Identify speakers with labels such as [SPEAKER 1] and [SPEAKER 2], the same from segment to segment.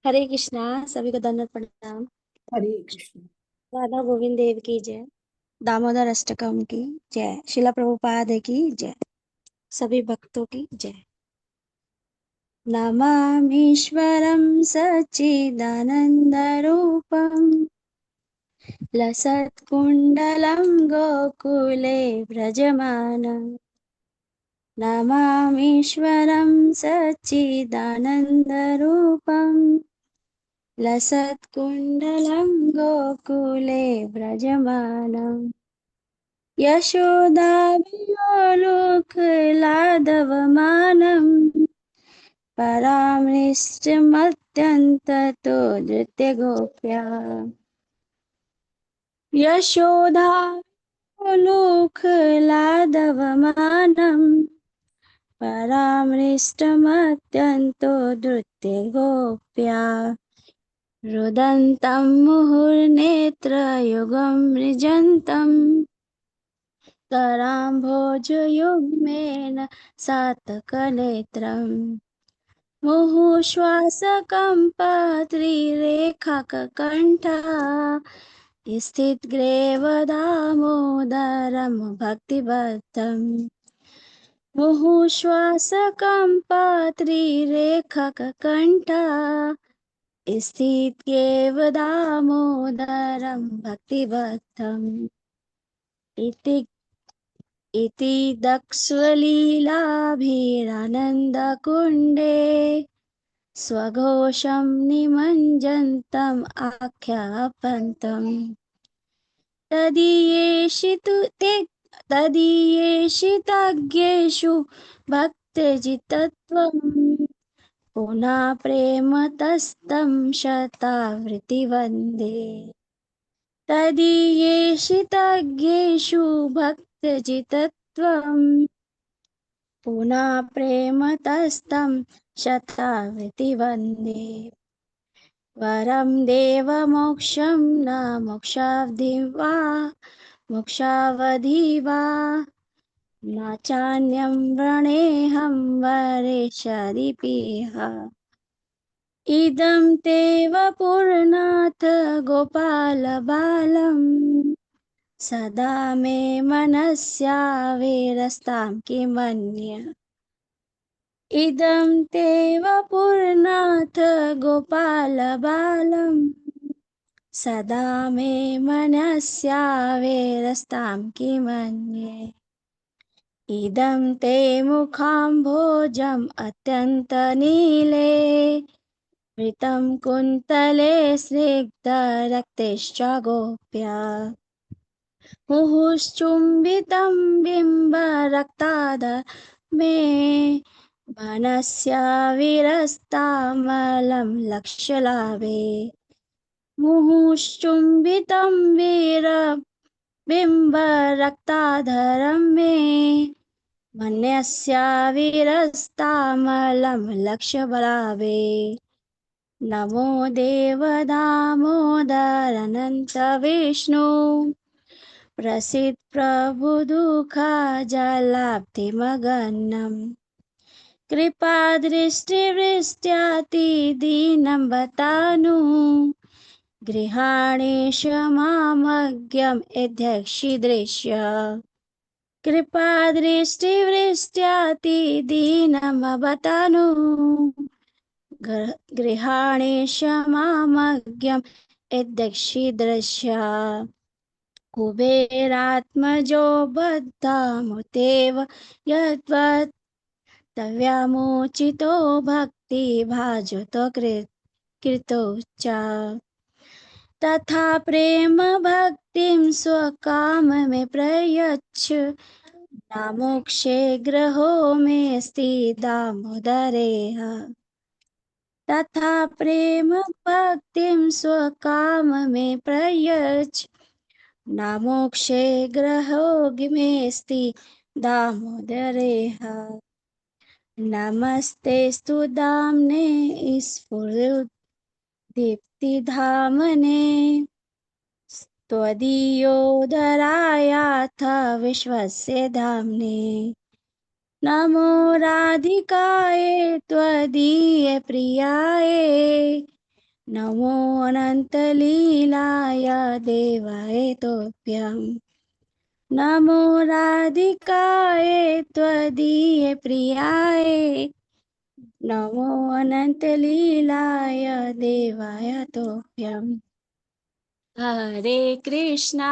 [SPEAKER 1] हरे कृष्णा। सभी को दंडवत प्रणाम।
[SPEAKER 2] हरे कृष्ण।
[SPEAKER 1] राधा गोविंद देव की जय। दामोदर अष्टकम की जय। शिला प्रभुपाद की जय। सभी भक्तों की जय। नमामीश्वरं सच्चिदानन्दरूपं लसत्कुण्डलं गोकुले व्रजमानं। नमामीश्वरं सच्चिदानन्दरूपं लसत्कुण्डलं गोकुले व्रजमानम्। यशोदाभिलोकलादवमानं परामृष्टमत्यन्ततो धृत्यगोप्या। यशोदालोकलादवमानं परामृष्टमत्यन्तो धृत्यगोप्या। रुदन्तं मुहुर्नेत्रयुगं मृजन्तम् कराम्भोजयुग्मेन सातकनेत्रम्। मुहुश्वासकम्पत्रिरेखाककण्ठः स्थितग्रेवदामोदरं भक्तिबद्धम्। मुहुश्वासकम्पत्रिरेखाककण्ठः स्थितग्रेवदामोदरं भक्तिबद्धम्। इति इति दक्षलीलाभिरानन्दकुण्डे स्वघोषं निमज्जन्तम् आख्यापन्तम्। तदीयेषितज्ञेषु भक्तिजितत्वम् पुनः प्रेमतस्तं शतावृत्तिवन्दे। तदीयेषितज्ञेषु भक्तिजितत्वम् पुनः प्रेमतस्तं शतावृत्ति वन्दे। वरं देवमोक्षं न मोक्षावधि वा मोक्षावधि वा न चान्यं वृणेऽहं वरेष्यादिपिह। इदं ते वपुर्नाथ गोपालबालम् सदा मे मनस्याविरस्तां किमन्य। इदं ते वपुर्नाथ गोपालबालम् सदा मे मनस्याविरस्तां किमन्ये। इदं ते मुखाम्भोजम् अत्यन्तनीले वृतं कुन्तले स्निग्धरक्तैश्च गोप्या। मुहुश्चुम्बितं बिम्बरक्ताद मे मनस्याविरस्तामलं लक्ष्यलाभे। मुहुश्चुम्बितं बिम्बरक्ताधरं मे मनस्याविरस्तामलं लक्ष्यबलाभे। नमो देवदामोदर अनंत विष्णु प्रसीद प्रभु दुःखजलाब्धिमगनम्। कृपादृष्टिवृष्ट्यातिदीनं बतानु गृहाणेश मामज्ञं यद्यक्षिदृश्य। कृपादृष्टिवृष्ट्यातिदीनं बतानु गृहाणेश मामज्ञं यद्यक्षिदृश्य। कुबेरात्मजो बद्धामुतेव यद्वत् तव्यामोचितो भक्तिभाजतो कृतो च। तथा प्रेम भक्तिं स्वकाम में प्रयच्छ न मोक्षे ग्रहो मेऽस्ति दामोदरेह। तथा प्रेम भक्तिं स्वकाम में प्रयच्छ न मोक्षे ग्रहो मेऽस्ति दामोदरेह। नमस्तेस्तु दाम्ने स्फुरदीप्तिधामने त्वदीयोदरायाथ विश्वस्य धाम्ने। नमो राधिकायै त्वदीयप्रियायै नमो अनन्तलीलाय देवाय तोभ्यं नमो राधिकाय त्वदीय प्रियाय नमो अनन्तलीलाय देवाय तोभ्यम् हरे कृष्णा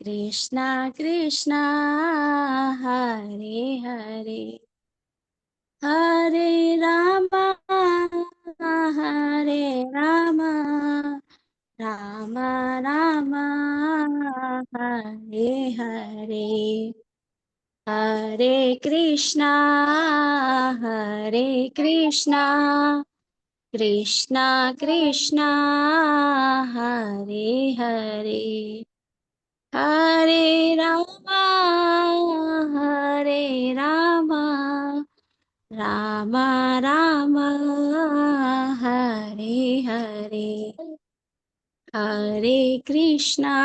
[SPEAKER 1] कृष्णा कृष्णा हरे हरे हरे रामा हरे रामा राम राम हरे हरे हरे कृष्णा कृष्णा कृष्णा हरे हरे हरे रामा राम राम हरे हरे हरे कृष्णा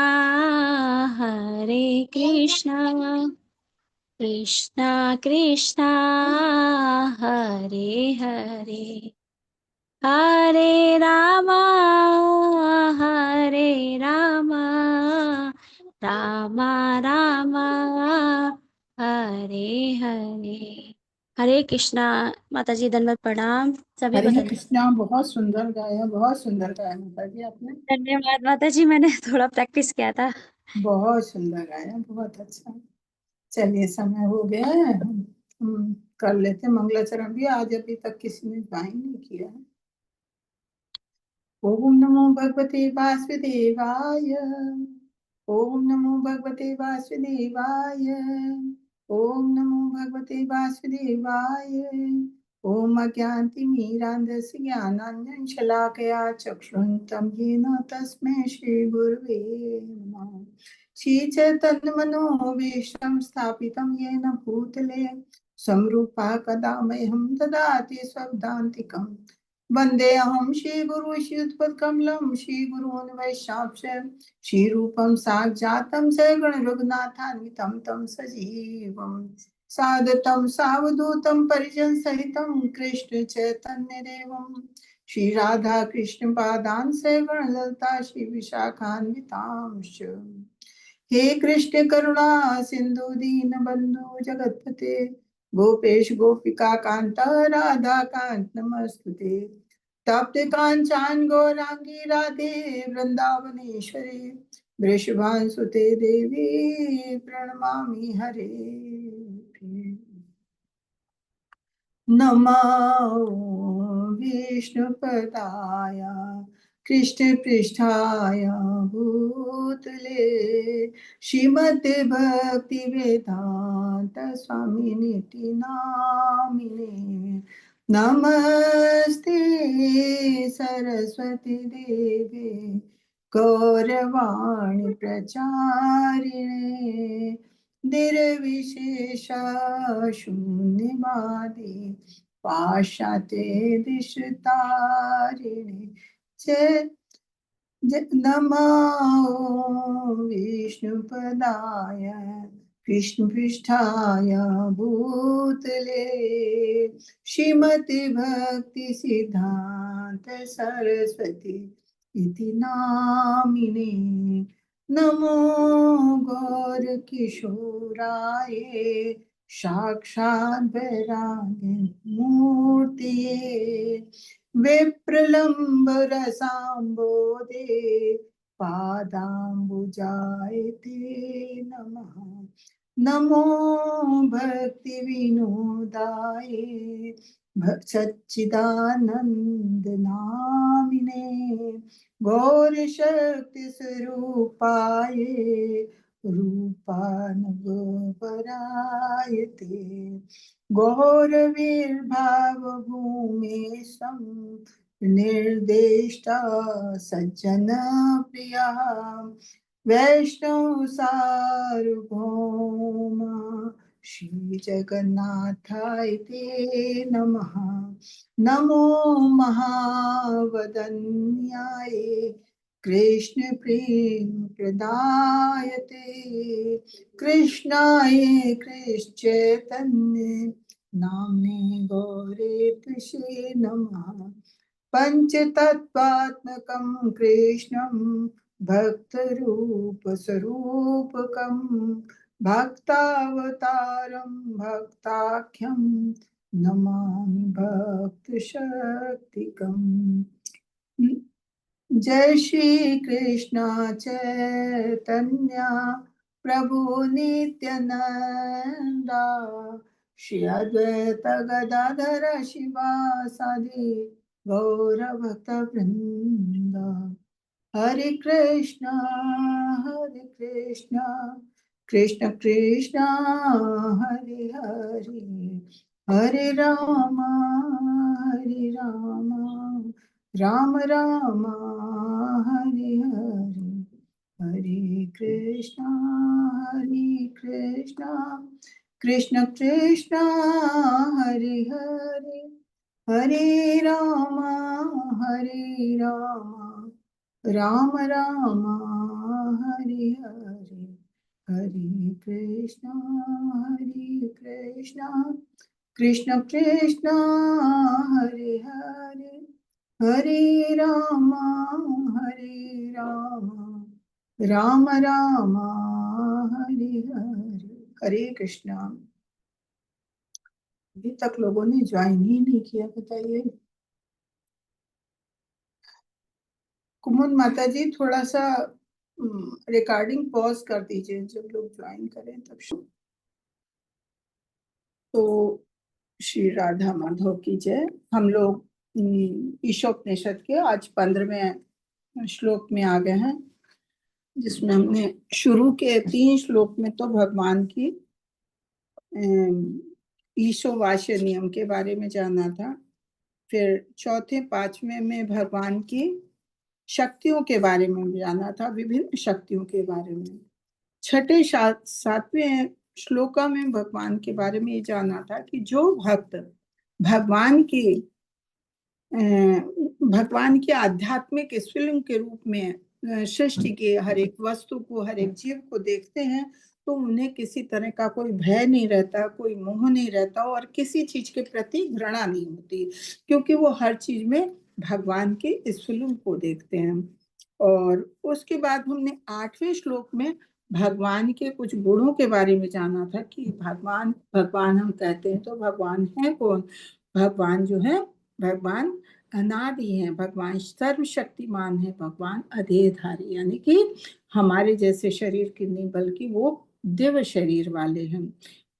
[SPEAKER 1] कृष्णा कृष्णा हरे हरे हरे रामा हरे रामा राम राम हरे हरे हरे कृष्णा। माता जी दंडवत प्रणाम। सभी को
[SPEAKER 2] हरे कृष्णा। बहुत सुंदर गाया, बहुत सुंदर गाया माता जी आपने।
[SPEAKER 1] धन्यवाद माता जी, मैंने थोड़ा प्रैक्टिस किया था।
[SPEAKER 2] बहुत सुंदर गाया, बहुत अच्छा। चलिए, समय हो गया है, हम कर लेते हैं मंगलाचरण भी। आज अभी तक किसी ने ज्वाइन नहीं किया है। ओम नमो भगवते वासुदेवाय। ओम नमो भगवते वासुदेवाय। ओम नमो भगवते वासुदेवाय। ओम अज्ञानतिमिरान्धस्य ज्ञानाञ्जन शलाकया चक्षुरुन्तं येन तस्मै श्रीगुरवे नमः। श्रीचैतन्यमनोभीष्टं स्थापितं येन भूतले संरूपा कदा मह्यं ददाति स्वपदान्तिकम्। वन्देऽहं श्रीगुरु श्रीयुतपदकमलं श्रीगुरून् वैष्णवंश श्रीरूपं साक्षातं सगुण रघुनाथान्वितं तं सजीवं सादतं सावधूतं परिजनसहितं कृष्ण चैतन्यदेवं श्रीराधा कृष्ण पादान् सगुण ललिता श्री विशाखान्वितांश्च। हे कृष्ण करुणा सिंधु दीन बंधु जगतपते गोपेश गोपिका कांता राधा कांत नमस्तुते। तप्त कांचन गौरांगी राधे वृंदावनेश्वरी वृषभानुसुते देवी प्रणमामि हरे। नमो विष्णुपदाय कृष्ण पृष्ठाय भूतले श्रीमते भक्ति वेदांत स्वामी निति नामिने। नमस्ते सरस्वती देवे गौरवाणी प्रचारिणे निर्विशेष शून्यवादी पाश्चात्य दिशतारिणे नमो विष्णुपदाय कृष्णपृष्ठाय भूतले श्रीमति भक्ति सिद्धांत सरस्वती इति नामिने। नमो गौर किशोराय साक्षात् वैराग्य मूर्तिये विप्रलम्ब रसाम्बोधे पादाम्बुजाय ते नमः। नमो भक्ति विनोदाय सच्चिदानंद नामिने गौर शक्ति स्वरूपाय रूपानुगोपराय ते गौरवीर्भाव भूमे सम निर्देष्टा सज्जन प्रिया वैष्णव सार्वभौम श्री जगन्नाथाय ते नमः। नमो महावदन्याय कृष्ण प्रेम प्रदायते कृष्णाय कृष्ण चैतन्य नाम्ने गौरे तुषे नमः। पंचतत्त्वात्मकं कृष्णं भक्तरूपस्वरूपकं भक्तावतारं भक्ताख्यं नमामि भक्तशक्तिकम्। जय श्री कृष्ण चैतन्य प्रभु नित्यानंदा, श्री अद्वैत गदाधर शिवासादि गौर भक्त वृंद। हरे कृष्णा कृष्ण कृष्णा हरे हरे, हरे राम राम राम हरे हरे, हरे कृष्णा कृष्ण कृष्णा हरे हरे, हरे राम राम राम हरे हरे, हरे कृष्णा कृष्ण कृष्णा हरे हरे, हरे राम राम राम हरे हरे, हरे कृष्णा। अभी तक लोगों ने ज्वाइन ही नहीं किया, बताइए। कुमुद माता जी थोड़ा सा रिकॉर्डिंग पॉज कर दीजिए, जब लोग ज्वाइन करें तब तो श्री राधा माधव की जय। हम लोग ईशोपनिषद के आज 15वें श्लोक में आ गए हैं, जिसमें हमने शुरू के 3 श्लोक में तो भगवान की ईशोवास्य नियम के बारे में जाना था। फिर चौथे 5वें में भगवान की शक्तियों के बारे में जाना था, विभिन्न शक्तियों के बारे में। छठे 7वें श्लोका में भगवान के बारे में ये जाना था कि जो भक्त भगवान की आध्यात्मिक स्फुलिंग के रूप में सृष्टि के हर एक वस्तु को, हर एक जीव को देखते हैं, तो उन्हें किसी तरह का कोई भय नहीं रहता, कोई मोह नहीं रहता और किसी चीज के प्रति घृणा नहीं होती, क्योंकि वो हर चीज में भगवान के स्फुलिंग को देखते हैं। और उसके बाद हमने 8वें श्लोक में भगवान के कुछ गुणों के बारे में जाना था कि भगवान हम कहते हैं तो भगवान है कौन। भगवान जो है, भगवान अनादि है, भगवान सर्वशक्तिमान है, भगवान अधेयधारी, यानी कि हमारे जैसे शरीर की नहीं बल्कि वो दिव्य शरीर वाले हैं।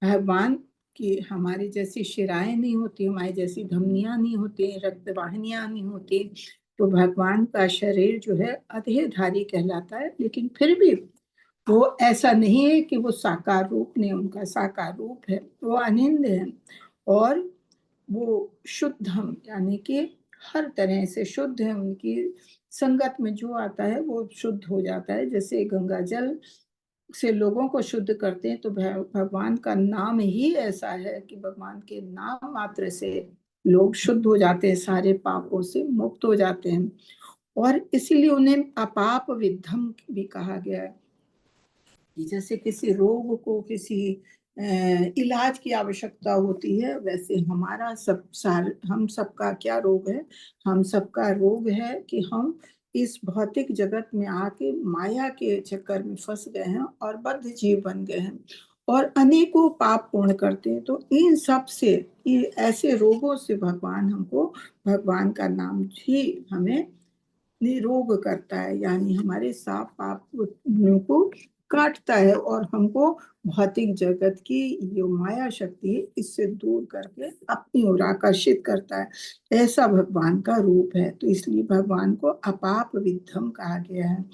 [SPEAKER 2] भगवान की हमारी जैसी शिराएं नहीं होती, हमारी जैसी धमनियां नहीं होती, रक्त वाहिनियां नहीं होती, तो भगवान का शरीर जो है अधेयधारी कहलाता है। लेकिन फिर भी वो ऐसा नहीं है कि वो साकार रूप नहीं, उनका साकार रूप है, वो अनिंद है और वो शुद्ध हम, यानी कि हर तरह से शुद्ध है। उनकी संगत में जो आता है वो शुद्ध हो जाता है। जैसे गंगा जल से लोगों को शुद्ध करते हैं, तो भगवान का नाम ही ऐसा है कि भगवान के नाम मात्र से लोग शुद्ध हो जाते हैं, सारे पापों से मुक्त हो जाते हैं। और इसीलिए उन्हें अपाप विद्धम भी कहा गया है। जैसे किसी रोग को किसी इलाज की आवश्यकता होती है, वैसे हमारा हम सबका क्या रोग है। हम सबका रोग है कि हम इस भौतिक जगत में आके माया के चक्कर में फंस गए हैं और बद्ध जीव बन गए हैं और अनेकों पाप पूर्ण करते हैं। तो इन सब से, ऐसे रोगों से भगवान का नाम ही हमें निरोग करता है, यानी हमारे साप पाप को काटता है और हमको भौतिक जगत की जो माया शक्ति है इससे दूर करके अपनी ओर आकर्षित करता है। ऐसा भगवान का रूप है, तो इसलिए भगवान को अपाप विद्धम कहा गया है।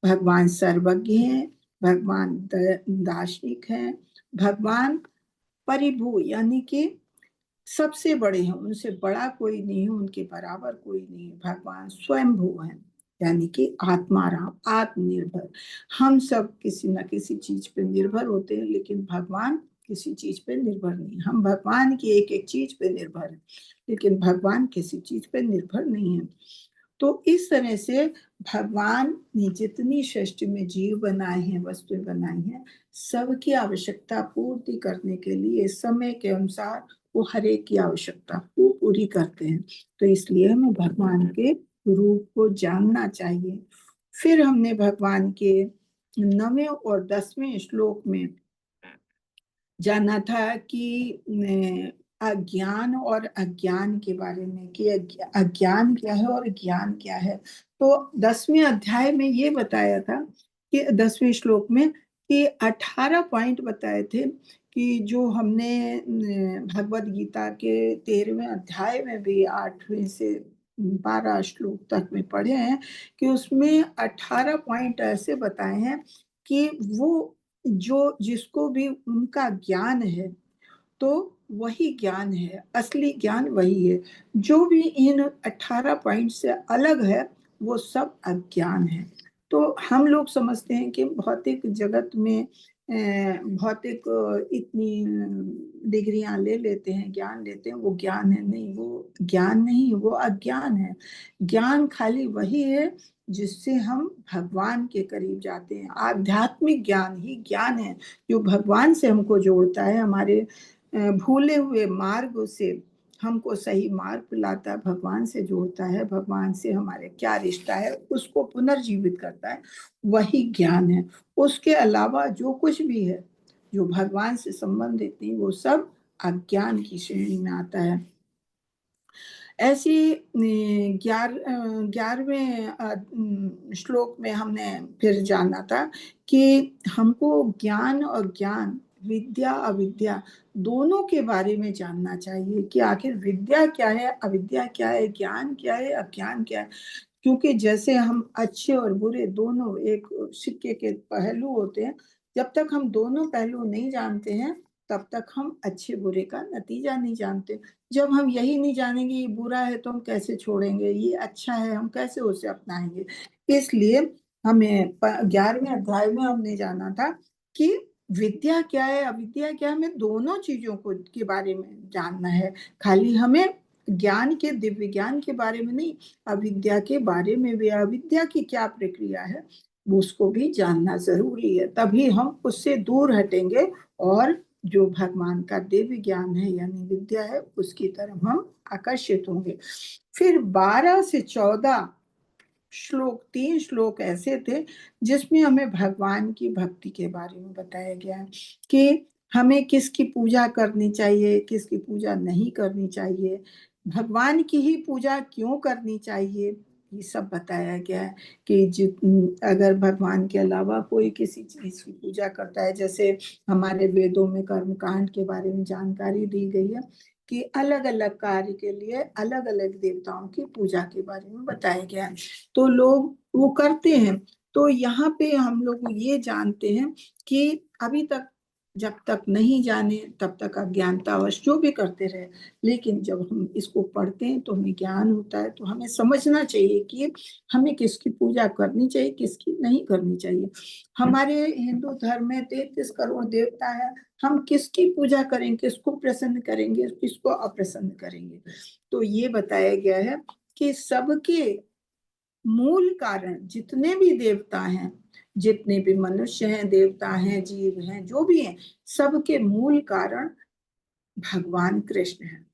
[SPEAKER 2] भगवान सर्वज्ञ है, भगवान दार्शनिक है, भगवान परिभू यानी कि सबसे बड़े हैं, उनसे बड़ा कोई नहीं है, उनके बराबर कोई नहीं है। भगवान स्वयंभू हैं, यानी कि आत्माराम, आत्मनिर्भर। हम सब किसी न किसी चीज पे निर्भर होते हैं, लेकिन भगवान किसी चीज पे निर्भर नहीं। हम भगवान की एक एक चीज पे निर्भर हैं, लेकिन भगवान किसी चीज पे निर्भर नहीं है। तो इस तरह से भगवान ने जितनी सृष्टि में जीव बनाए हैं, वस्तुएं बनाई हैं, सबकी आवश्यकता पूर्ति करने के लिए समय के अनुसार वो हर एक की आवश्यकता को पूरी करते हैं। तो इसलिए हमें भगवान के रूप को जानना चाहिए। फिर हमने भगवान के 9वें और 10वें श्लोक में जाना था कि अज्ञान और अज्ञान के बारे में, कि अज्ञान क्या है और ज्ञान क्या है। तो 10वें अध्याय में ये बताया था कि 10वें श्लोक में कि 18 पॉइंट बताए थे कि जो हमने भगवत गीता के 13वें अध्याय में भी 8वें से 12 श्लोक तक में पढ़े हैं, कि उसमें 18 पॉइंट ऐसे बताए हैं कि वो जो जिसको भी उनका ज्ञान है तो वही ज्ञान है, असली ज्ञान वही है। जो भी इन 18 पॉइंट से अलग है वो सब अज्ञान है। तो हम लोग समझते हैं कि भौतिक जगत में भौतिक इतनी डिग्रियां ले लेते हैं, ज्ञान लेते हैं, वो ज्ञान है। नहीं, वो ज्ञान नहीं, वो अज्ञान है। ज्ञान खाली वही है जिससे हम भगवान के करीब जाते हैं। आध्यात्मिक ज्ञान ही ज्ञान है जो भगवान से हमको जोड़ता है, हमारे भूले हुए मार्ग से हमको सही मार्ग पिलाता है, भगवान से जोड़ता है, भगवान से हमारे क्या रिश्ता है उसको पुनर्जीवित करता है, वही ज्ञान है। उसके अलावा जो कुछ भी है जो भगवान से संबंधित नहीं, वो सब अज्ञान की श्रेणी में आता है। ऐसी 11वें श्लोक में हमने फिर जाना था कि हमको ज्ञान और ज्ञान, विद्या अविद्या दोनों के बारे में जानना चाहिए कि आखिर विद्या क्या है, अविद्या क्या है, ज्ञान क्या है, अज्ञान क्या है। क्योंकि जैसे हम अच्छे और बुरे दोनों एक सिक्के के पहलू होते हैं, जब तक हम दोनों पहलू नहीं जानते हैं तब तक हम अच्छे बुरे का नतीजा नहीं जानते। जब हम यही नहीं जानेंगे ये बुरा है तो हम कैसे छोड़ेंगे, ये अच्छा है हम कैसे उसे अपनाएंगे। इसलिए हमें 11वें अध्याय में हमने जाना था कि विद्या क्या है, अविद्या क्या है, हमें दोनों चीजों को के बारे में जानना है। खाली हमें ज्ञान के, दिव्य ज्ञान के बारे में नहीं, अविद्या के बारे में भी, अविद्या की क्या प्रक्रिया है उसको भी जानना जरूरी है। तभी हम उससे दूर हटेंगे और जो भगवान का दिव्य ज्ञान है यानी विद्या है उसकी तरफ हम आकर्षित होंगे। फिर 12 से 14 श्लोक, 3 श्लोक ऐसे थे जिसमें हमें भगवान की भक्ति के बारे में बताया गया है कि हमें किसकी पूजा करनी चाहिए, किसकी पूजा नहीं करनी चाहिए, भगवान की ही पूजा क्यों करनी चाहिए, ये सब बताया गया है। कि अगर भगवान के अलावा कोई किसी चीज की पूजा करता है, जैसे हमारे वेदों में कर्मकांड के बारे में जानकारी दी गई है कि अलग अलग कार्य के लिए अलग अलग देवताओं की पूजा के बारे में बताया गया है, तो लोग वो करते हैं। तो यहाँ पे हम लोग ये जानते हैं कि अभी तक जब तक नहीं जाने तब तक अज्ञानतावश जो भी करते रहे, लेकिन जब हम इसको पढ़ते हैं तो हमें ज्ञान होता है, तो हमें समझना चाहिए कि हमें किसकी पूजा करनी चाहिए, किसकी नहीं करनी चाहिए। हमारे हिंदू धर्म में 33 करोड़ देवता है, हम किसकी पूजा करेंगे, किसको प्रसन्न करेंगे, किसको अप्रसन्न करेंगे। तो ये बताया गया है कि सबके मूल कारण जितने भी देवता हैं, जितने भी मनुष्य हैं, देवता हैं, जीव हैं, जो भी हैं, सबके मूल कारण भगवान कृष्ण हैं।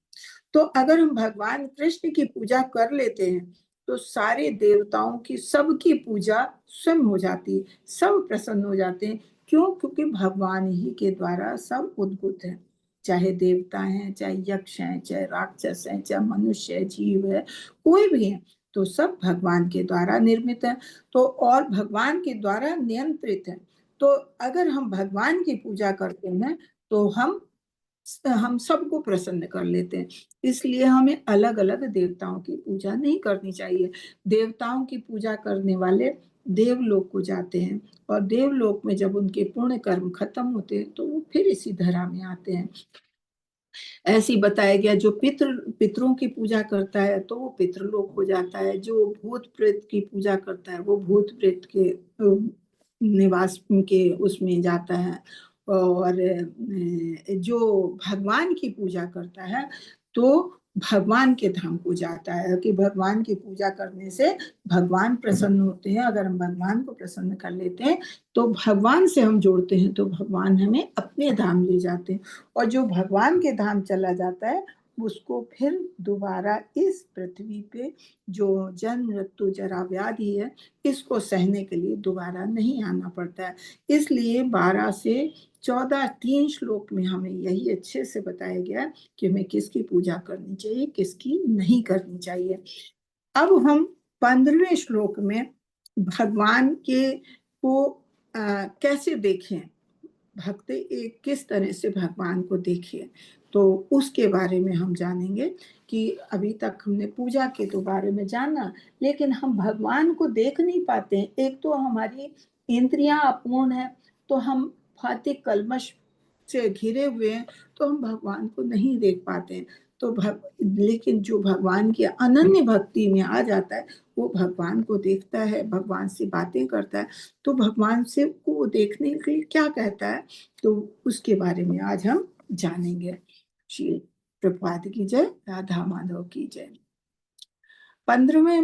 [SPEAKER 2] तो अगर हम भगवान कृष्ण की पूजा कर लेते हैं तो सारे देवताओं की, सबकी पूजा स्वयं हो जाती है, सब प्रसन्न हो जाते हैं। क्यों? क्योंकि भगवान ही के द्वारा सब उद्भूत है, चाहे देवता हैं, चाहे यक्ष हैं, चाहे राक्षस हैं, चाहे मनुष्य जीव है, कोई भी है, तो सब भगवान के द्वारा निर्मित है, तो और भगवान के द्वारा नियंत्रित है। तो अगर हम भगवान की पूजा करते हैं तो हम सबको प्रसन्न कर लेते हैं। इसलिए हमें अलग अलग देवताओं की पूजा नहीं करनी चाहिए। देवताओं की पूजा करने वाले देवलोक को जाते हैं और देवलोक में जब उनके पुण्य कर्म खत्म होते हैं तो वो फिर इसी धरा में आते हैं। ऐसे ही बताया गया, जो पितरों की पूजा करता है तो वो पितृलोक हो जाता है, जो भूत प्रेत की पूजा करता है वो भूत प्रेत के निवास के उसमें जाता है, और जो भगवान की पूजा करता है तो भगवान के धाम को जाता है, कि भगवान की पूजा करने से भगवान प्रसन्न होते हैं। अगर हम भगवान को प्रसन्न कर लेते हैं तो भगवान से हम जोड़ते हैं, तो भगवान हमें अपने धाम ले जाते हैं। और जो भगवान के धाम चला जाता है उसको फिर दोबारा इस पृथ्वी पे जो जन्म मृत्यु जरा व्याधि है इसको सहने के लिए दोबारा नहीं आना पड़ता है। इसलिए 12 से 14 3 श्लोक में हमें यही अच्छे से बताया गया कि हमें किसकी पूजा करनी चाहिए, किसकी नहीं करनी चाहिए। अब हम 15वें श्लोक में भगवान के को कैसे देखें, भक्त एक किस तरह से भगवान को देखे, तो उसके बारे में हम जानेंगे। कि अभी तक हमने पूजा के तो बारे में जाना, लेकिन हम भगवान को देख नहीं पाते हैं। एक तो हमारी इंद्रियां अपूर्ण है, तो हम भौतिक कलमश से घिरे हुए हैं, तो हम भगवान को नहीं देख पाते हैं। तो लेकिन जो भगवान की अनन्य भक्ति में आ जाता है वो भगवान को देखता है, भगवान से बातें करता है। तो भगवान से को देखने के लिए क्या कहता है, तो उसके बारे में आज हम जानेंगे। श्री प्रभुपाद की जय, राधा माधव की जय। 15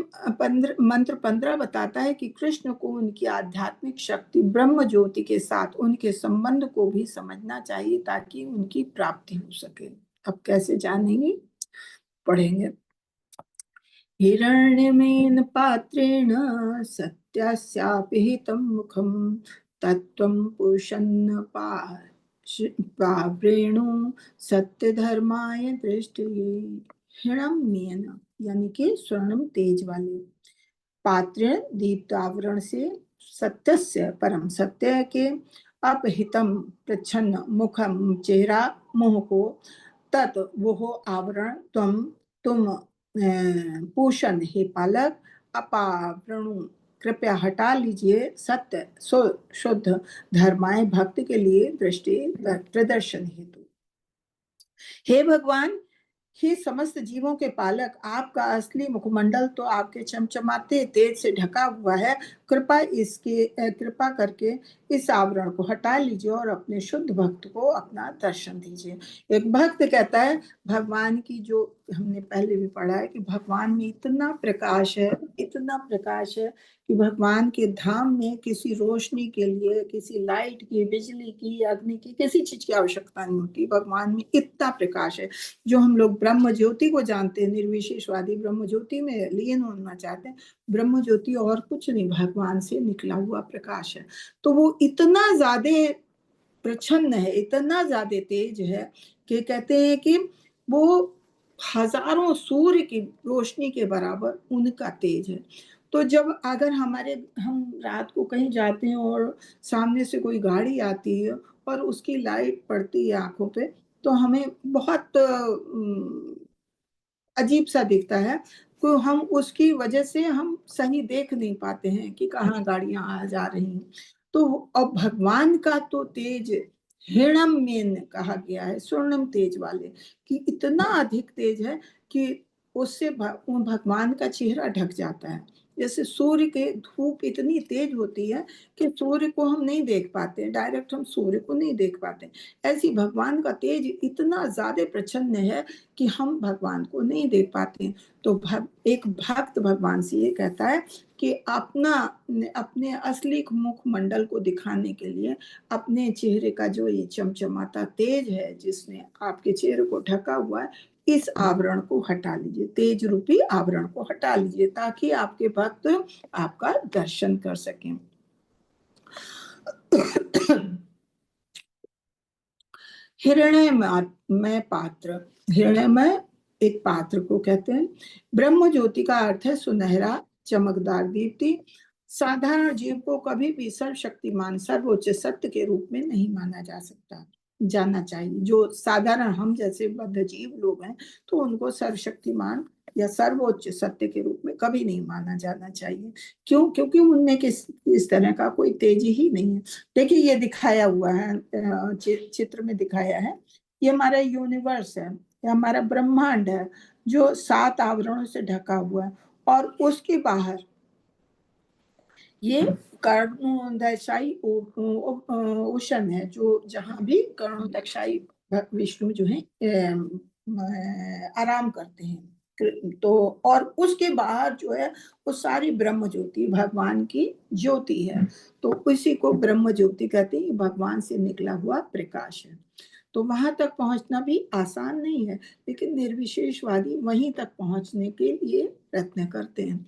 [SPEAKER 2] मंत्र बताता है कि कृष्ण को उनकी आध्यात्मिक शक्ति ब्रह्म ज्योति के साथ उनके संबंध को भी समझना चाहिए ताकि उनकी प्राप्ति हो सके। अब कैसे जानेंगे, पढ़ेंगे। हिरण्यमेन पात्रेण सत्यस्यापि हितं मुखं तत्त्वं पुरुषन्न पाव्रेणु सत्य धर्माय दृष्टये। हिरण्यमेन यानी कि स्वर्णम तेज वाले, पात्र दीप्त आवरण से, सत्यस्य परम सत्य के, अपहितम प्रच्छन्न मुखम चेहरा मुंह को, तत् वो आवरण तुम पूषण हे पालक, अपावरणु कृपया हटा लीजिए, सत्य शुद्ध धर्माय भक्त के लिए दृष्टि प्रदर्शन हेतु। हे भगवान, हे समस्त जीवों के पालक, आपका असली मुखमंडल तो आपके चमचमाते तेज से ढका हुआ है। कृपा करके इस आवरण को हटा लीजिए और अपने शुद्ध भक्त को अपना दर्शन दीजिए। एक भक्त कहता है भगवान की, जो हमने पहले भी पढ़ा है कि भगवान में इतना प्रकाश है, इतना प्रकाश है कि भगवान के धाम में किसी रोशनी के लिए, किसी लाइट की, बिजली की, अग्नि की, किसी चीज की आवश्यकता नहीं होती। भगवान में इतना प्रकाश है। जो हम लोग ब्रह्म ज्योति को जानते हैं, निर्विशेषवादी ब्रह्म ज्योति में लीन होना चाहते हैं, ब्रह्म ज्योति और कुछ नहीं, भगवान से निकला हुआ प्रकाश है। तो वो इतना ज्यादा प्रच्छन्न है, इतना ज्यादा तेज है कि कहते हैं कि वो हजारों सूर्य की रोशनी के बराबर उनका तेज है। तो जब अगर हम रात को कहीं जाते हैं और सामने से कोई गाड़ी आती है और उसकी लाइट पड़ती है आंखों पे, तो हमें बहुत अजीब सा दिखता है। तो हम उसकी वजह से हम सही देख नहीं पाते हैं कि कहाँ गाड़ियां आ जा रही हैं। तो अब भगवान का तो तेज हिरणम में कहा गया है, स्वर्णम तेज वाले, कि इतना अधिक तेज है कि उससे भगवान का चेहरा ढक जाता है। जैसे सूर्य के धूप इतनी तेज होती है कि सूर्य को हम नहीं देख पाते, डायरेक्ट हम सूर्य को नहीं देख पाते। ऐसी भगवान का तेज इतना ज्यादा प्रचंड है कि हम भगवान को नहीं देख पाते। तो एक भक्त भगवान से ये कहता है कि अपने असली मुख मंडल को दिखाने के लिए अपने चेहरे का जो ये चमचमाता तेज है, जिसने आपके चेहरे को ढका हुआ है, इस आवरण को हटा लीजिए, तेज रूपी आवरण को हटा लीजिए, ताकि आपके भक्त आपका दर्शन कर सकें। हिरण्यमय पात्र, हिरण्यमय एक पात्र को कहते हैं। ब्रह्म ज्योति का अर्थ है सुनहरा, चमकदार दीप्ति। साधारण जीव को कभी भी सर्वशक्तिमान सर्वोच्च सत्य के रूप में नहीं माना जा सकता, जाना चाहिए। जो साधारण हम जैसे बद्ध जीव लोग हैं, तो उनको सर्वशक्तिमान या सर्वोच्च सत्य के रूप में कभी नहीं माना जाना चाहिए। क्यों? क्योंकि उनमें इस तरह का कोई तेज ही नहीं है। देखिए ये दिखाया हुआ है, चित्र में दिखाया है, ये हमारा यूनिवर्स है, ये हमारा ब्रह्मांड है जो 7 आवरणों से ढका हुआ है। और उसके बाहर ये कर्णोदयशायी ओशन है, जो जहां भी कर्णोदयशायी विष्णु जो है आराम करते हैं। तो और उसके बाहर जो है वो सारी ब्रह्म ज्योति भगवान की ज्योति है, तो उसी को ब्रह्म ज्योति कहते हैं, भगवान से निकला हुआ प्रकाश है। तो वहां तक पहुंचना भी आसान नहीं है, लेकिन निर्विशेषवादी वहीं तक पहुंचने के लिए प्रयत्न करते हैं।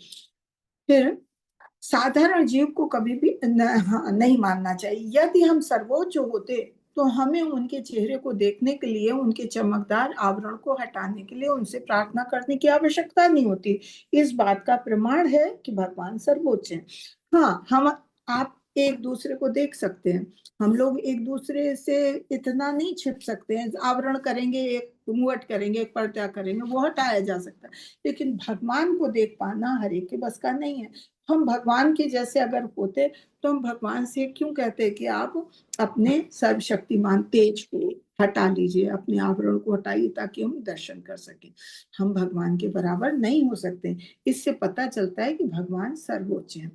[SPEAKER 2] फिर साधारण जीव को कभी भी नहीं मानना चाहिए। यदि हम सर्वोच्च होते तो हमें उनके चेहरे को देखने के लिए, उनके चमकदार आवरण को हटाने के लिए उनसे प्रार्थना करने की आवश्यकता नहीं होती। इस बात का प्रमाण है कि भगवान सर्वोच्च है। हाँ, हम आप एक दूसरे को देख सकते हैं, हम लोग एक दूसरे से इतना नहीं छिप सकते हैं, आवरण करेंगे, एक घूंघट करेंगे, एक पर्दा करेंगे, वो हटाया जा सकता है, लेकिन भगवान को देख पाना हर एक के बस का नहीं है। हम भगवान के जैसे अगर होते तो हम भगवान से क्यों कहते कि आप अपने सर्वशक्तिमान तेज को हटा लीजिए, अपने आवरण को हटाइए ताकि हम दर्शन कर सकें। हम भगवान के बराबर नहीं हो सकते। इससे पता चलता है कि भगवान सर्वोच्च है।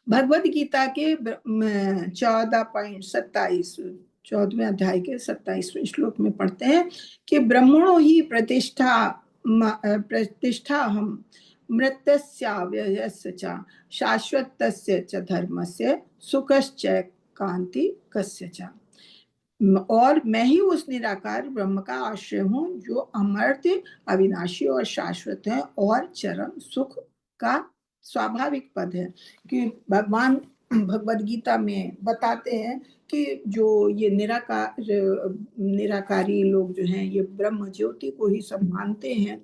[SPEAKER 2] भगवद गीता के 14.27 14वें अध्याय के 27वें श्लोक में पढ़ते हैं कि ब्रह्मणो ही प्रतिष्ठा हम मृत्यस्याव्ययस्य च शाश्वतस्य च धर्मस्य सुखश्च कांति कस्य च। और मैं ही उस निराकार ब्रह्म का आश्रय हूँ जो अमर्त्य, अविनाशी और शाश्वत है और चरम सुख का स्वाभाविक पद है। कि भगवान भगवद गीता में बताते हैं कि जो ये निराकारी लोग जो हैं, ये ब्रह्म ज्योति को ही सब मानते हैं।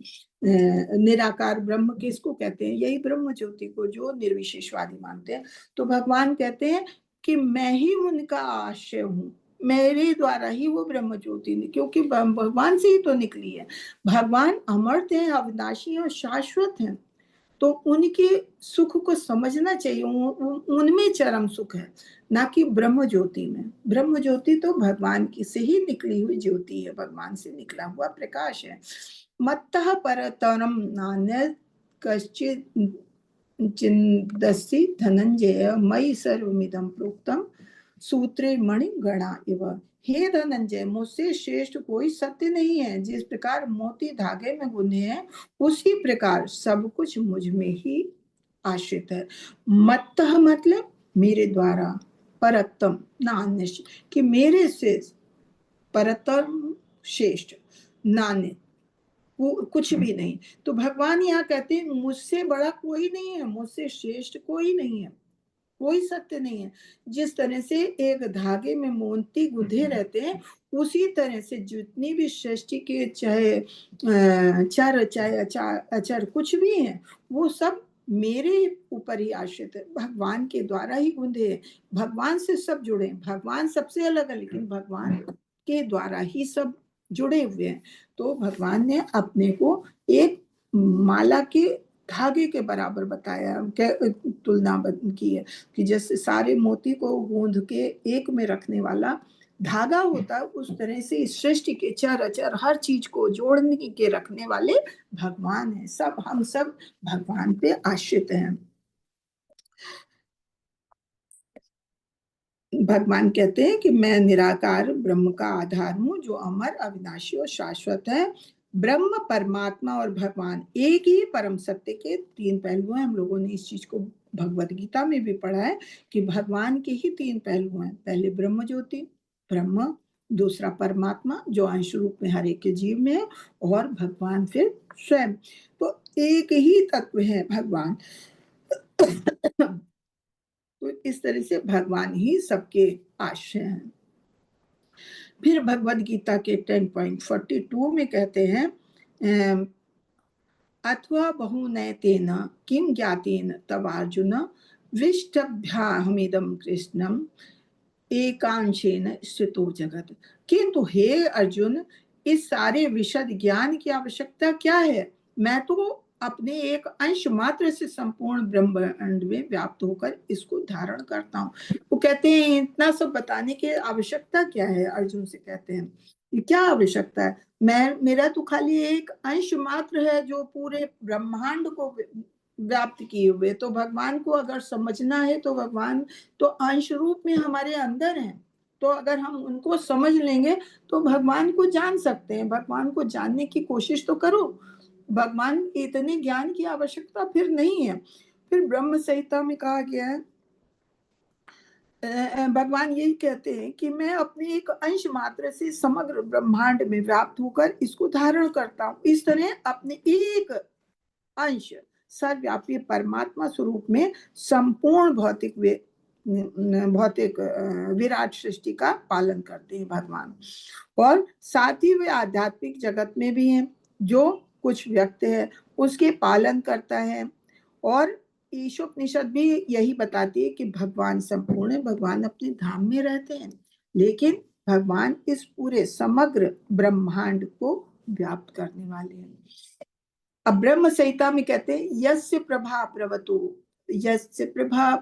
[SPEAKER 2] निराकार ब्रह्म किसको कहते हैं? यही ब्रह्म ज्योति को, जो निर्विशेषवादी मानते हैं। तो भगवान कहते हैं कि मैं ही उनका आश्रय हूँ, मेरे द्वारा ही वो ब्रह्म ज्योति, क्योंकि भगवान से ही तो निकली है। भगवान अमर्त्य है, अविनाशी और शाश्वत है, तो उनके सुख को समझना चाहिए। उनमें चरम सुख है, ना कि ब्रह्म ज्योति में। ब्रह्म ज्योति तो भगवान की से ही निकली हुई ज्योति है, भगवान से निकला हुआ प्रकाश है। मत्तः परतरम नान्यत् कश्चित् चिन्दसि धनंजय मयि सर्वमिदं प्रोक्तम सूत्रे मणिगणा इव। हे धनंजय, मुझसे श्रेष्ठ कोई सत्य नहीं है। जिस प्रकार मोती धागे में गुंथे हैं, उसी प्रकार सब कुछ मुझ में ही आश्रित है। मत्तः मतलब मेरे द्वारा, परतम नान्य, कि मेरे से परतम श्रेष्ठ, नान्य कुछ भी नहीं। तो भगवान यहाँ कहते हैं मुझसे बड़ा कोई नहीं है, मुझसे श्रेष्ठ कोई नहीं है, कोई सत्य नहीं है। जिस तरह से एक धागे में मोती गुंथे रहते हैं, उसी तरह से जितनी भी सृष्टि के चाहे चर चाहे अचर कुछ भी है, वो सब मेरे ऊपर ही आश्रित है, भगवान के द्वारा ही गुंधे हैं, भगवान से सब जुड़े हैं। भगवान सबसे अलग है, लेकिन भगवान के द्वारा ही सब जुड़े हुए हैं। तो भगवान ने अपने को एक माला के धागे के बराबर बताया, तुलना की है कि जैसे सारे मोती को गूंध के एक में रखने वाला धागा होता है, उस तरह से इस सृष्टि के चर अचर हर चीज को जोड़ने के रखने वाले भगवान है। सब हम सब भगवान पे आश्रित हैं। भगवान कहते हैं कि मैं निराकार ब्रह्म का आधार हूँ, जो अमर, अविनाशी और शाश्वत है। ब्रह्म, परमात्मा और भगवान एक ही परम सत्य के तीन पहलू हैं। हम लोगों ने इस चीज को भगवद गीता में भी पढ़ा है कि भगवान के ही तीन पहलू हैं। पहले ब्रह्म ज्योति, ब्रह्म, दूसरा परमात्मा जो अंश रूप में हर एक के जीव में है, और भगवान फिर स्वयं। तो एक ही तत्व है भगवान। तो इस तरह से भगवान ही सबके आश्रय हैं। फिर भगवद गीता के 10.42 में कहते हैं अथवा बहुनयतेन किं ज्ञातेन तव अर्जुन विष्टभ्याहमिदं कृष्णम एकांशेन स्थितो जगत। किंतु हे अर्जुन, इस सारे विशद ज्ञान की आवश्यकता क्या है? मैं तो अपने एक अंश मात्र से संपूर्ण ब्रह्मांड में व्याप्त होकर इसको धारण करता हूँ। वो कहते हैं इतना सब बताने की आवश्यकता क्या है? अर्जुन से कहते हैं क्या आवश्यकता है? मेरा तो खाली एक अंश मात्र है जो पूरे ब्रह्मांड को व्याप्त किए हुए। तो भगवान को अगर समझना है तो भगवान तो अंश रूप में हमारे अंदर है, तो अगर हम उनको समझ लेंगे तो भगवान को जान सकते हैं। भगवान को जानने की कोशिश तो करो, भगवान इतने ज्ञान की आवश्यकता फिर नहीं है। फिर ब्रह्म संहिता में कहा गया है, भगवान यही कहते हैं कि मैं अपने एक अंश मात्र से समग्र ब्रह्मांड में व्याप्त होकर इसको धारण करता हूँ। इस तरह अपने एक अंश सर्वव्यापी परमात्मा स्वरूप में संपूर्ण भौतिक विराट सृष्टि का पालन करते हैं भगवान। और साथ ही वे आध्यात्मिक जगत में भी हैं, जो कुछ व्यक्त है उसके पालन करता है। और ईशोपनिषद भी यही बताती है कि भगवान संपूर्ण है, भगवान अपने धाम में रहते हैं, लेकिन भगवान इस पूरे समग्र ब्रह्मांड को व्याप्त करने वाले हैं। अब ब्रह्म संहिता में कहते हैं, यस्य प्रभा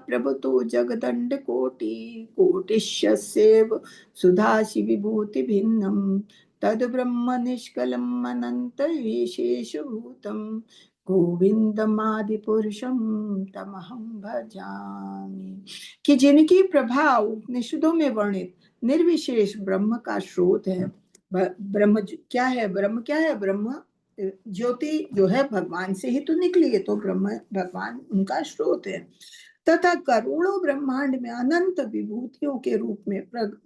[SPEAKER 2] प्रभवतो जगदंड कोटिश्यस्येव सुधासि विभूति भिन्नम तद ब्रह्म निष्कलम अनंत विशेष भूतम गोविंदमादि पुरुषम तमहम भजामि। कि जिनकी प्रभा उपनिषदों में वर्णित निर्विशेष ब्रह्म का स्रोत है। ब्रह्म क्या है? ब्रह्म क्या है? ब्रह्म ज्योति जो है भगवान से ही तो निकली है, तो ब्रह्म भगवान उनका स्रोत है। तथा करोड़ों ब्रह्मांड में अनंत विभूतियों के रूप में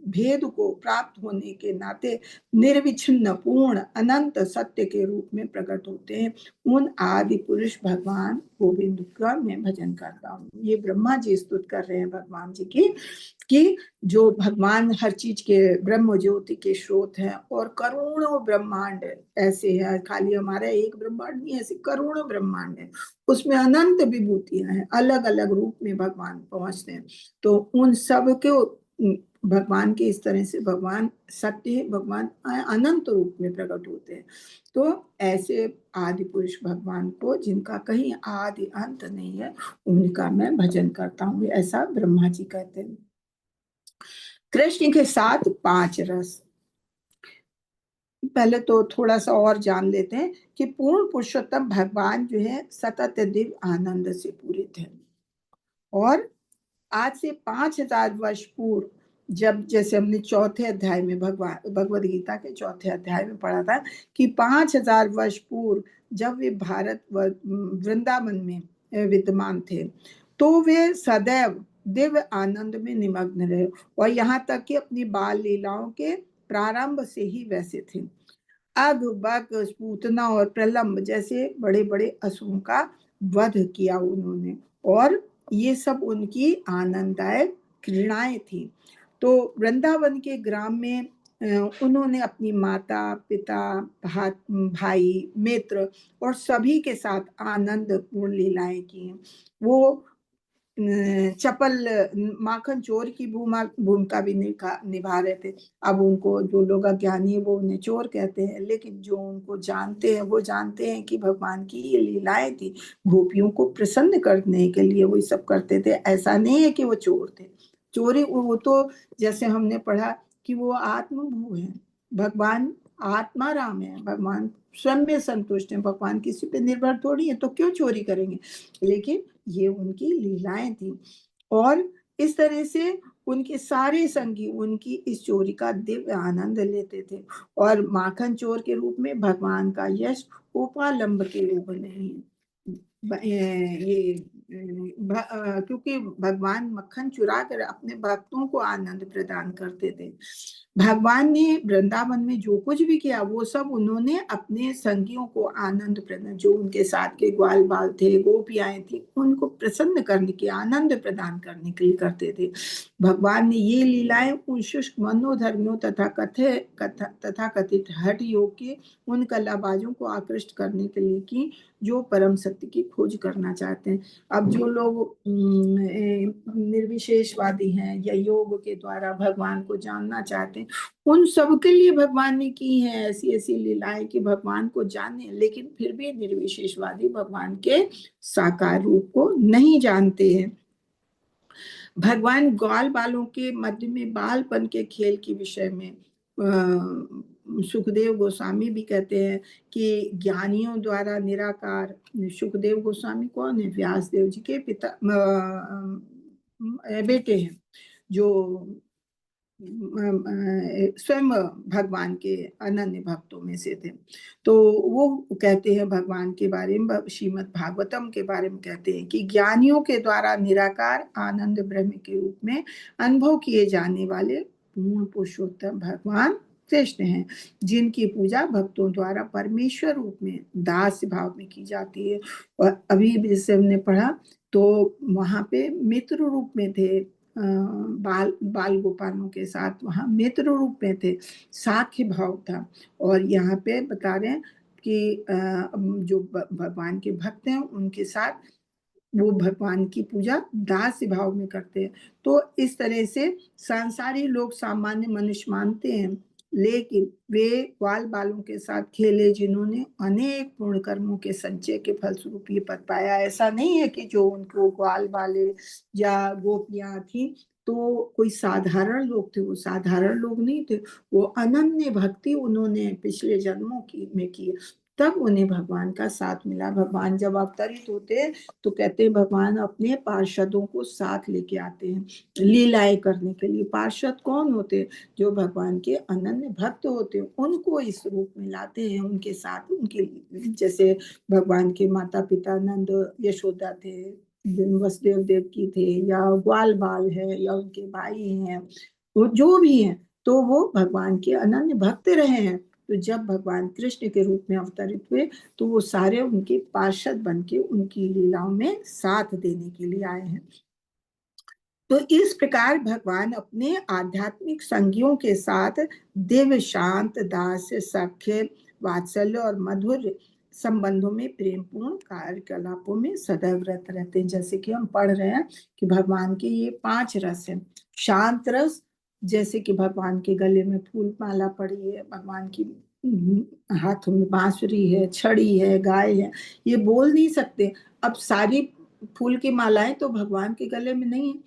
[SPEAKER 2] भेद को प्राप्त होने के नाते निर्विच्छिन्न पूर्ण अनंत सत्य के रूप में प्रकट होते हैं। उन आदि पुरुष भगवान गोविंद का मैं भजन करता हूँ। ये ब्रह्मा जी स्तुत कर रहे हैं भगवान जी की, कि जो भगवान हर चीज के ब्रह्म ज्योति के स्रोत हैं, और करोड़ों ब्रह्मांड ऐसे हैं, खाली हमारा एक ब्रह्मांड नहीं, ऐसे करोड़ों ब्रह्मांड है, उसमें अनंत विभूतियां हैं, अलग अलग रूप में भगवान पहुंचते हैं। तो उन सब के भगवान के इस तरह से भगवान सत्य है, भगवान अनंत रूप में प्रकट होते हैं। तो ऐसे आदि पुरुष भगवान को, जिनका कहीं आदि अंत नहीं है, उनका मैं भजन करता हूँ, ऐसा ब्रह्मा जी कहते हैं। कृष्ण के साथ 5 रस। पहले तो थोड़ा सा और जान लेते हैं कि पूर्ण पुरुषोत्तम भगवान जो है सतत दिव्य आनंद से पूरित है। और आज से 5000 वर्ष पूर्व, जब जैसे हमने चौथे अध्याय में भगवद गीता के चौथे अध्याय में पढ़ा था कि 5000 वर्ष पूर्व जब वे भारत वृंदावन में विद्यमान थे, तो वे सदैव दिव्य आनंद में निमग्न रहे, और यहाँ तक कि अपनी बाल लीलाओं के प्रारंभ से ही वैसे थे। अग बग पूतना और प्रलंब जैसे बड़े बड़े असुरों का वध किया उन्होंने, और ये सब उनकी आनंददायक क्रीड़ाएं थी। तो वृंदावन के ग्राम में उन्होंने अपनी माता पिता भाई मित्र और सभी के साथ आनंद पूर्ण लीलाएं की। वो चपल माखन चोर की भूमिका भी निभा रहे थे। अब उनको जो लोग अज्ञानी है वो उन्हें चोर कहते हैं, लेकिन जो उनको जानते हैं वो जानते हैं कि भगवान की ये लीलाएं थी, गोपियों को प्रसन्न करने के लिए वो सब करते थे। ऐसा नहीं है कि वो चोर थे। चोरी वो तो जैसे हमने पढ़ा कि वो आत्मभू है, भगवान आत्मा राम है, भगवान स्वयं में संतुष्ट है, भगवान किसी पे निर्भर थोड़ी है, तो क्यों चोरी करेंगे। लेकिन ये उनकी लीलाएं थी, और इस तरह से उनके सारे संगी उनकी इस चोरी का दिव्य आनंद लेते थे। और माखन चोर के रूप में भगवान का यश उपालंब के रूप नहीं है। क्योंकि भगवान मक्खन चुरा कर अपने भक्तों को आनंद प्रदान करते थे। भगवान ने वृंदावन में जो कुछ भी किया वो सब उन्होंने अपने संगियों को आनंद प्रदान, जो उनके साथ के ग्वाल बाल थे, गोपियाएं थी, उनको प्रसन्न करने के, आनंद प्रदान करने के लिए करते थे। भगवान ने ये लीलाएं उन शुष्क मनोधर्मियों तथा कथित हठ योग के उन कलाबाजों को आकृष्ट करने के लिए की, जो परम सत्य की खोज करना चाहते हैं। अब जो लोग निर्विशेषवादी हैं या योग के द्वारा भगवान को जानना चाहते हैं, उन सब के लिए भगवान ने की है ऐसी ऐसी लीलाएं कि भगवान को जाने, लेकिन फिर भी निर्विशेषवादी भगवान के साकार रूप को नहीं जानते हैं। भगवान ग्वाल बालों के मध्य में बालपन के खेल के विषय में सुखदेव गोस्वामी भी कहते हैं कि ज्ञानियों द्वारा निराकार, सुखदेव गोस्वामी कौन है? व्यासदेव जी के पिता बेटे हैं, जो स्वयं भगवान के अनन्य भक्तों में से थे। तो वो कहते हैं भगवान के बारे में, श्रीमद् भागवतम के बारे में कहते हैं कि ज्ञानियों के द्वारा निराकार आनंद ब्रह्म के रूप में अनुभव किए जाने वाले पूर्ण पुरुषोत्तम भगवान कृष्ण हैं, जिनकी पूजा भक्तों द्वारा परमेश्वर रूप में दास भाव में की जाती है। और अभी भी जैसे हमने पढ़ा तो वहां पे मित्र रूप में थे, बाल गोपालों के साथ वहां मित्र रूप में थे, साख्य भाव था। और यहाँ पे बता रहे हैं कि जो भगवान के भक्त हैं उनके साथ वो भगवान की पूजा दास भाव में करते हैं। तो इस तरह से सांसारी लोग सामान्य मनुष्य मानते हैं, लेकिन वे ग्वाल बालों के साथ खेले जिन्होंने अनेक पूर्ण कर्मों के संचय के फलस्वरूप ये पद पाया। ऐसा नहीं है कि जो उनको ग्वाल बाले या गोपियां थी तो कोई साधारण लोग थे, वो साधारण लोग नहीं थे, वो अनन्य भक्ति उन्होंने पिछले जन्मों में की, तब उन्हें भगवान का साथ मिला। भगवान जब अवतरित होते हैं तो कहते हैं भगवान अपने पार्षदों को साथ लेके आते हैं लीलाएं करने के लिए। पार्षद कौन होते हैं? जो भगवान के अनन्य भक्त होते हैं, उनको इस रूप में लाते हैं उनके साथ। उनके जैसे भगवान के माता पिता नंद यशोदा थे, वसुदेव देव की थे, या ग्वाल बाल है, या उनके भाई हैं, वो जो भी हैं, तो वो भगवान के अनन्य भक्त रहे हैं। तो जब भगवान कृष्ण के रूप में अवतरित हुए तो वो सारे उनके पार्षद बन के उनकी लीलाओं में साथ देने के लिए आए हैं। तो इस प्रकार भगवान अपने आध्यात्मिक संगियों के साथ दिव्य शांत दास सख्य वात्सल्य और मधुर संबंधों में प्रेमपूर्ण कार्यकलापों में सदैव रत रहते हैं। जैसे कि हम पढ़ रहे हैं कि भगवान के ये 5 रस हैं। शांत रस, जैसे कि भगवान के गले में फूल माला पड़ी है, भगवान की हाथों में बांसुरी है, छड़ी है, गाय है, ये बोल नहीं सकते। अब सारी फूल की मालाएं तो भगवान के गले में नहीं है,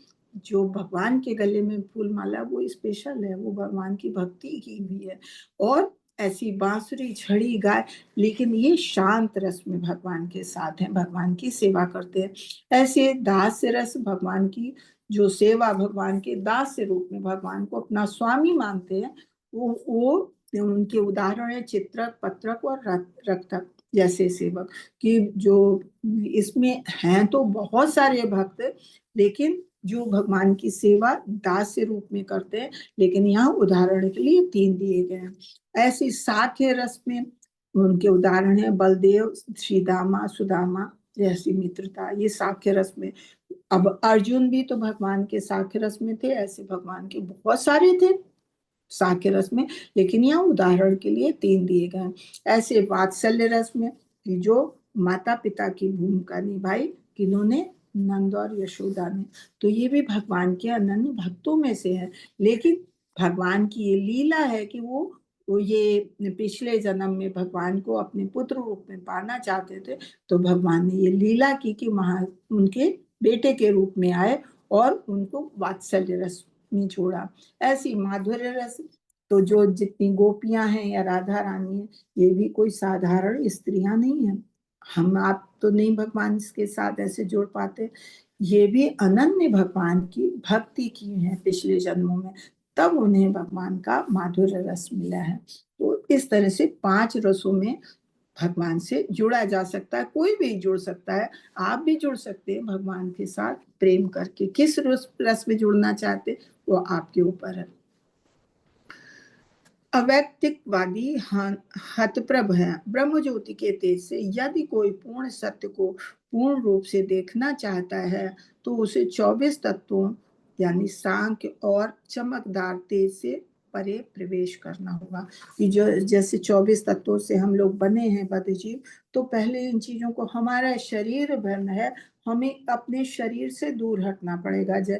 [SPEAKER 2] जो भगवान के गले में फूल माला वो स्पेशल है, वो भगवान की भक्ति की हुई है। और ऐसी बांसुरी छड़ी गाय, लेकिन ये शांत रस में भगवान के साथ हैं, भगवान की सेवा करते हैं। ऐसे दास रस, भगवान की जो सेवा, भगवान के दास के रूप में भगवान को अपना स्वामी मानते हैं, वो उनके उदाहरण है चित्रक, पत्रक और रक्तक जैसे सेवक। कि जो इसमें हैं तो बहुत सारे भक्त, लेकिन जो भगवान की सेवा दास के रूप में करते हैं, लेकिन यहाँ उदाहरण के लिए 3 दिए गए हैं। ऐसी साख्य रस में उनके उदाहरण है बलदेव, श्रीदामा, सुदामा जैसी मित्रता, ये साख्य रस में। अब अर्जुन भी तो भगवान के साख्य रस में थे, ऐसे भगवान के बहुत सारे थे साख्य रस में, लेकिन यहाँ उदाहरण के लिए 3 दिए गए। ऐसे वात्सल्य रस में जो माता पिता की भूमिका निभाई, किन्होंने? नंद और यशोदा ने। तो ये भी भगवान के अनन्य भक्तों में से है। लेकिन भगवान की ये लीला है कि वो ये पिछले जन्म में भगवान को अपने पुत्र रूप में पाना चाहते थे, तो भगवान ने ये लीला की कि उनके बेटे के रूप में आए और उनको वात्सल्य रस में छोड़ा। ऐसी माधुर्य रस, तो जो जितनी गोपियां हैं या राधा रानी है, ये भी कोई साधारण स्त्रियां नहीं है। हम आप तो नहीं भगवान के साथ ऐसे जोड़ पाते, ये भी अनन्य भगवान की भक्ति की है पिछले जन्मों में, तब उन्हें भगवान का माधुर्य रस मिला है। तो इस तरह से 5 रसों में भगवान से जुड़ा जा सकता है, कोई भी जुड़ सकता है। आप भी जुड़ सकते हैं भगवान के साथ प्रेम करके। किस रस में जुड़ना चाहते वो आपके ऊपर है। अवैक्तिकवादी हतप्रभ है। ब्रह्म ज्योति के तेज से यदि कोई पूर्ण सत्य को पूर्ण रूप से देखना चाहता है तो उसे 24 तत्वों यानी सांख्य और चमकदार तेज से परे प्रवेश करना होगा। कि जो जैसे 24 तत्वों से हम लोग बने हैं बद्ध जीव, तो पहले इन चीजों को, हमारा शरीर बन है, हमें अपने शरीर से दूर हटना पड़ेगा।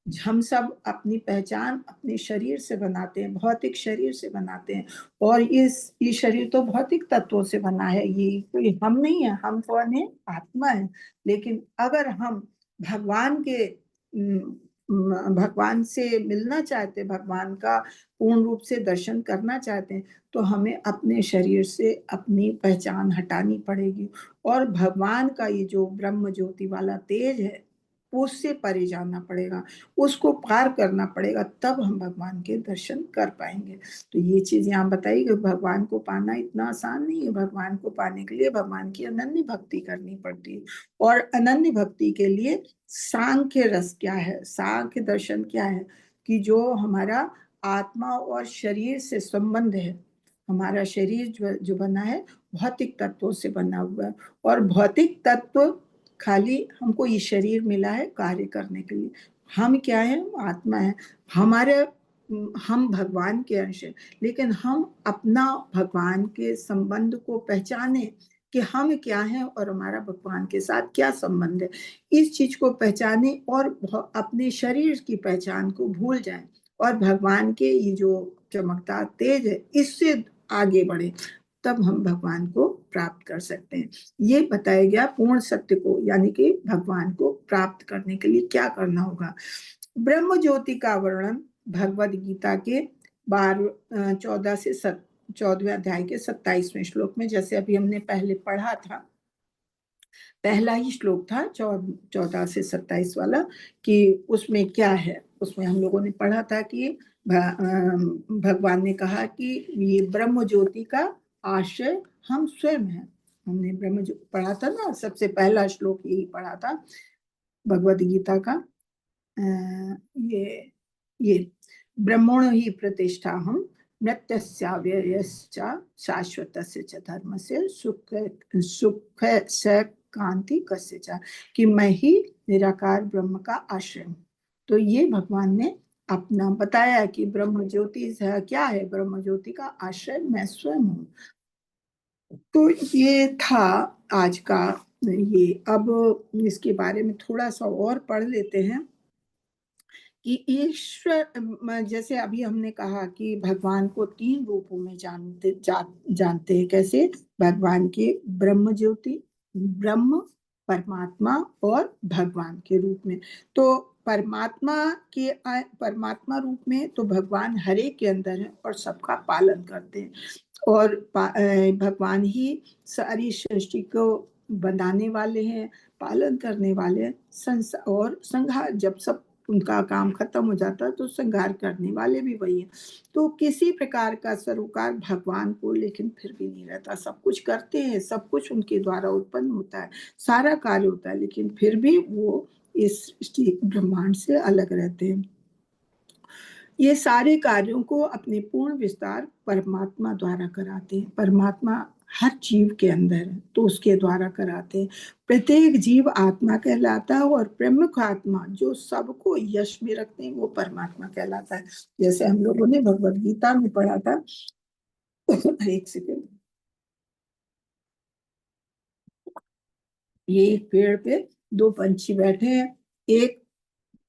[SPEAKER 2] हम सब अपनी पहचान अपने शरीर से बनाते हैं, भौतिक शरीर से बनाते हैं, और ये शरीर तो भौतिक तत्वों से बना है, ये कोई हम नहीं है, हम तो आत्मा है। लेकिन अगर हम भगवान के भगवान से मिलना चाहते, भगवान का पूर्ण रूप से दर्शन करना चाहते हैं, तो हमें अपने शरीर से अपनी पहचान हटानी पड़ेगी। और भगवान का ये जो ब्रह्म ज्योति वाला तेज है, उससे परे जाना पड़ेगा, उसको पार करना पड़ेगा, तब हम भगवान के दर्शन कर पाएंगे। तो ये चीज यहाँ बताई कि भगवान को पाना इतना आसान नहीं है। भगवान को पाने के लिए भगवान की अनन्य भक्ति करनी पड़ती है। और अनन्य भक्ति के लिए सांख्य रस क्या है, सांख्य दर्शन क्या है, कि जो हमारा आत्मा और शरीर से संबंध है। हमारा शरीर जो बना है भौतिक तत्वों से बना हुआ है, और भौतिक तत्व खाली हमको ये शरीर मिला है कार्य करने के लिए। हम क्या है, आत्मा है। हमारे हम भगवान के अंश हैं, लेकिन हम अपना भगवान के संबंध को पहचाने कि हम क्या हैं और हमारा भगवान के साथ क्या संबंध है, इस चीज को पहचाने और अपने शरीर की पहचान को भूल जाएं और भगवान के ये जो चमकता तेज है इससे आगे बढ़े, तब हम भगवान को प्राप्त कर सकते हैं। ये बताया गया पूर्ण सत्य को, यानी कि भगवान को प्राप्त करने के लिए क्या करना होगा। ब्रह्म ज्योति का वर्णन भगवद गीता के 14 से 14वें अध्याय के 27वें श्लोक में, जैसे अभी हमने पहले पढ़ा था, पहला ही श्लोक था 14 से 27 वाला, कि उसमें क्या है। उसमें हम लोगों ने पढ़ा था कि भगवान ने कहा कि ये ब्रह्म ज्योति का आश्रय हम स्वयं हैं। हमने ब्रह्म ज्योति पढ़ा था ना, सबसे पहला श्लोक यही पढ़ा था भगवद गीता का। ये ब्रह्मणो ही प्रतिष्ठा हम मृत्युस्याव्ययश्च शाश्वतस्य च धर्मस्य सुख से कांति कस्य च, कि मैं ही निराकार ब्रह्म का आश्रय हूँ। तो ये भगवान ने अपना बताया कि ब्रह्म ज्योति क्या है, ब्रह्म ज्योति का आश्रय मैं स्वयं हूँ। तो ये था आज का ये। अब इसके बारे में थोड़ा सा और पढ़ लेते हैं कि ईश्वर, जैसे अभी हमने कहा कि भगवान को 3 रूपों में जानते हैं। कैसे? भगवान के ब्रह्म ज्योति, ब्रह्म, परमात्मा और भगवान के रूप में। तो परमात्मा रूप में तो भगवान हर एक के अंदर है और सबका पालन करते हैं, और भगवान ही सारी सृष्टि को बनाने वाले हैं, पालन करने वाले हैं, और संहार, जब सब उनका काम खत्म हो जाता है तो संहार करने वाले भी वही हैं। तो किसी प्रकार का सरोकार भगवान को लेकिन फिर भी नहीं रहता। सब कुछ करते हैं, सब कुछ उनके द्वारा उत्पन्न होता है, सारा कार्य होता है, लेकिन फिर भी वो इस ब्रह्मांड से अलग रहते हैं। ये सारे कार्यों को अपने पूर्ण विस्तार परमात्मा द्वारा कराते हैं। परमात्मा हर जीव के अंदर है तो उसके द्वारा कराते हैं। प्रत्येक जीव आत्मा कहलाता है, और प्रमुख आत्मा जो सबको यश में रखते हैं वो परमात्मा कहलाता है। जैसे हम लोगों ने भगवद गीता में पढ़ा था। एक सेकेंड, ये एक पेड़ पे 2 पंछी बैठे हैं, एक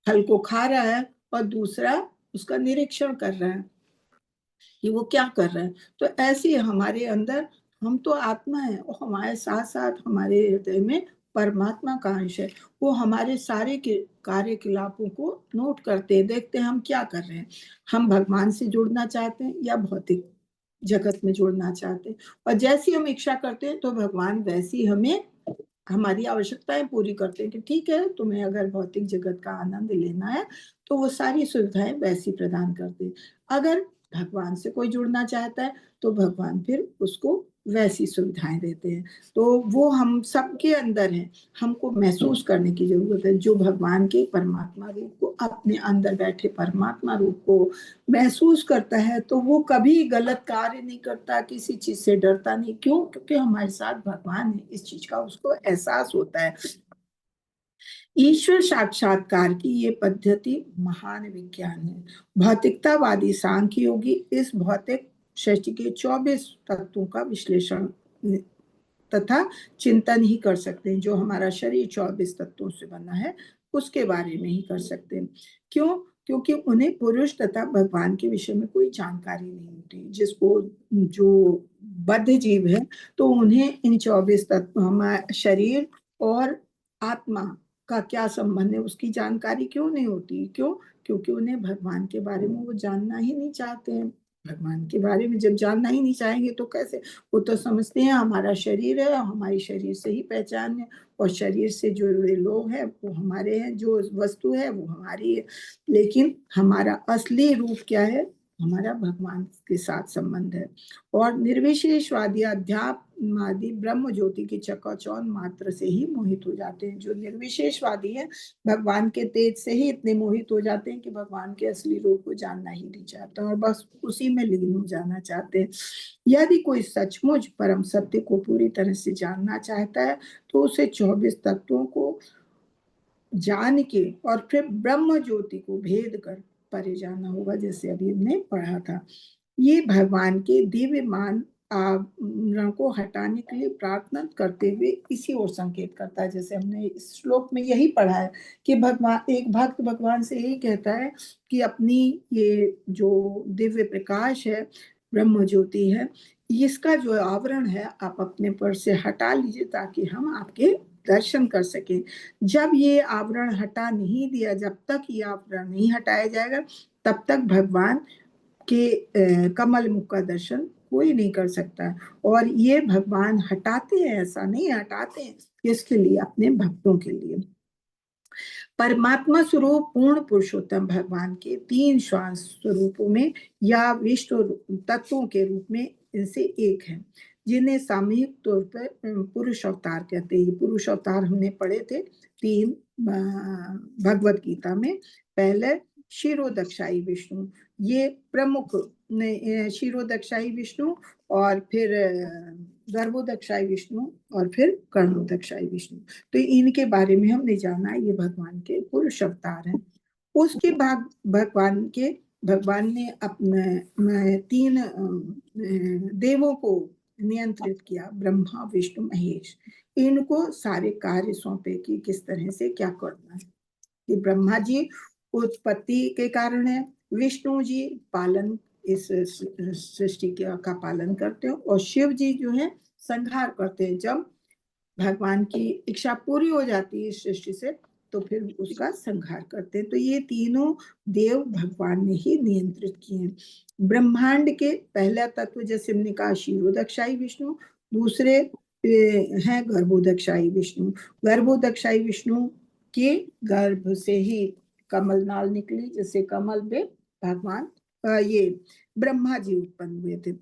[SPEAKER 2] फल को खा रहा है और दूसरा उसका निरीक्षण कर रहा है कि वो क्या कर रहे हैं। तो ऐसे हमारे अंदर, हम तो आत्मा है और हमारे साथ साथ हमारे हृदय में परमात्मा का अंश है। वो हमारे सारे कार्यकलापों को नोट करते हैं, देखते हैं हम क्या कर रहे हैं। हम भगवान से जुड़ना चाहते हैं या भौतिक जगत में जुड़ना चाहते हैं, और जैसी हम इच्छा करते हैं तो भगवान वैसी हमें हमारी आवश्यकताएं पूरी करते हैं कि ठीक है, तुम्हें अगर भौतिक जगत का आनंद लेना है तो वो सारी सुविधाएं वैसी प्रदान करते हैं। अगर भगवान से कोई जुड़ना चाहता है तो भगवान फिर उसको वैसी सुविधाएं देते हैं। तो वो हम सबके अंदर है, हमको महसूस करने की जरूरत है। जो भगवान के परमात्मा रूप को, अपने अंदर बैठे परमात्मा रूप को महसूस करता है तो वो कभी गलत कार्य नहीं करता, किसी चीज से डरता नहीं। क्यों? क्योंकि हमारे साथ भगवान है, इस चीज का उसको एहसास होता है। ईश्वर साक्षात्कार की ये पद्धति महान विज्ञान है। भौतिकतावादी सांख्य योगी इस भौतिक सृष्टि के 24 तत्वों का विश्लेषण तथा चिंतन ही कर सकते हैं। जो हमारा शरीर 24 तत्वों से बना है उसके बारे में ही कर सकते हैं। क्यों? क्योंकि उन्हें पुरुष तथा भगवान के विषय में कोई जानकारी नहीं होती। जिसको, जो बद्ध जीव है, तो उन्हें इन 24 तत्व, हमारा शरीर और आत्मा का क्या संबंध है उसकी जानकारी क्यों नहीं होती। क्यों? क्योंकि उन्हें भगवान के बारे में वो जानना ही नहीं चाहते हैं। भगवान के बारे में जब जानना ही नहीं चाहेंगे तो कैसे? वो तो समझते हैं हमारा शरीर है, हमारी शरीर से ही पहचान है, और शरीर से जो लोग हैं वो हमारे हैं, जो वस्तु है वो हमारी है। लेकिन हमारा असली रूप क्या है? हमारा भगवान के साथ संबंध है। और निर्विशेषवादी अध्यात्मवादी ब्रह्म ज्योति की चकाचौंध मात्र से ही मोहित हो जाते हैं। जो निर्विशेषवादी है भगवान के तेज से ही इतने मोहित हो जाते हैं कि भगवान के असली रूप को जानना ही नहीं चाहते और बस उसी में लीन हो जाना चाहते हैं। यदि कोई सचमुच परम सत्य को पूरी तरह से जानना चाहता है तो उसे 24 तत्वों को जान के और फिर ब्रह्म ज्योति को भेद कर परे जाना होगा, जैसे अभी हमने पढ़ा था। ये भगवान के दिव्यमान आवरण को हटाने के लिए प्रार्थना करते हुए इसी ओर संकेत करता है। जैसे हमने इस श्लोक में यही पढ़ा है कि भगवान, एक भक्त भगवान से यही कहता है कि अपनी ये जो दिव्य प्रकाश है, ब्रह्म ज्योति है, इसका जो आवरण है आप अपने पर से हटा लीजिए ताकि हम आपके दर्शन कर सकें। जब ये आवरण हटा नहीं दिया, जब तक ये आवरण नहीं हटाया जाएगा तब तक भगवान के कमल मुख का दर्शन कोई नहीं कर सकता। और ये भगवान हटाते हैं, ऐसा नहीं हटाते हैं, किसके लिए? अपने भक्तों के लिए। परमात्मा स्वरूप पूर्ण पुरुषोत्तम भगवान के 3 श्वास स्वरूपों में या विष्णु तत्वों के रूप में इनसे एक है, जिन्हें सामूहिक तौर पर पुरुष अवतार कहते हैं। पुरुष अवतार हमने पढ़े थे 3 भगवत गीता में। पहले क्षीरोदक्षाई विष्णु, ये प्रमुख क्षीरोदक्षाई विष्णु, और फिर गर्भोदक्षाई विष्णु, और फिर कर्णोदक्षाई विष्णु। तो इनके बारे में हमने जाना, ये भगवान के पुरुष अवतार हैं। उसके बाद भगवान ने अपने 3 देवों को नियंत्रित किया, ब्रह्मा विष्णु महेश। इनको सारे कार्य सौंपे कि किस तरह से क्या करना है। कि ब्रह्मा जी उत्पत्ति के कारण है, विष्णु जी पालन, इस सृष्टि का पालन करते हैं, और शिव जी जो है संहार करते हैं। जब भगवान की इच्छा पूरी हो जाती है इस सृष्टि से तो फिर उसका संहार करते हैं। तो ये तीनों देव भगवान ने ही नियंत्रित किए हैं। ब्रह्मांड के पहला तत्व जैसे हमने कहा क्षीरोदक्षाई विष्णु, दूसरे हैं गर्भोदक्षाई विष्णु। गर्भोदक्षाई विष्णु के गर्भ से ही कमल नाल निकली, जैसे कमल में भगवान ये ब्रह्मा जी उत्पन्न हुए थे।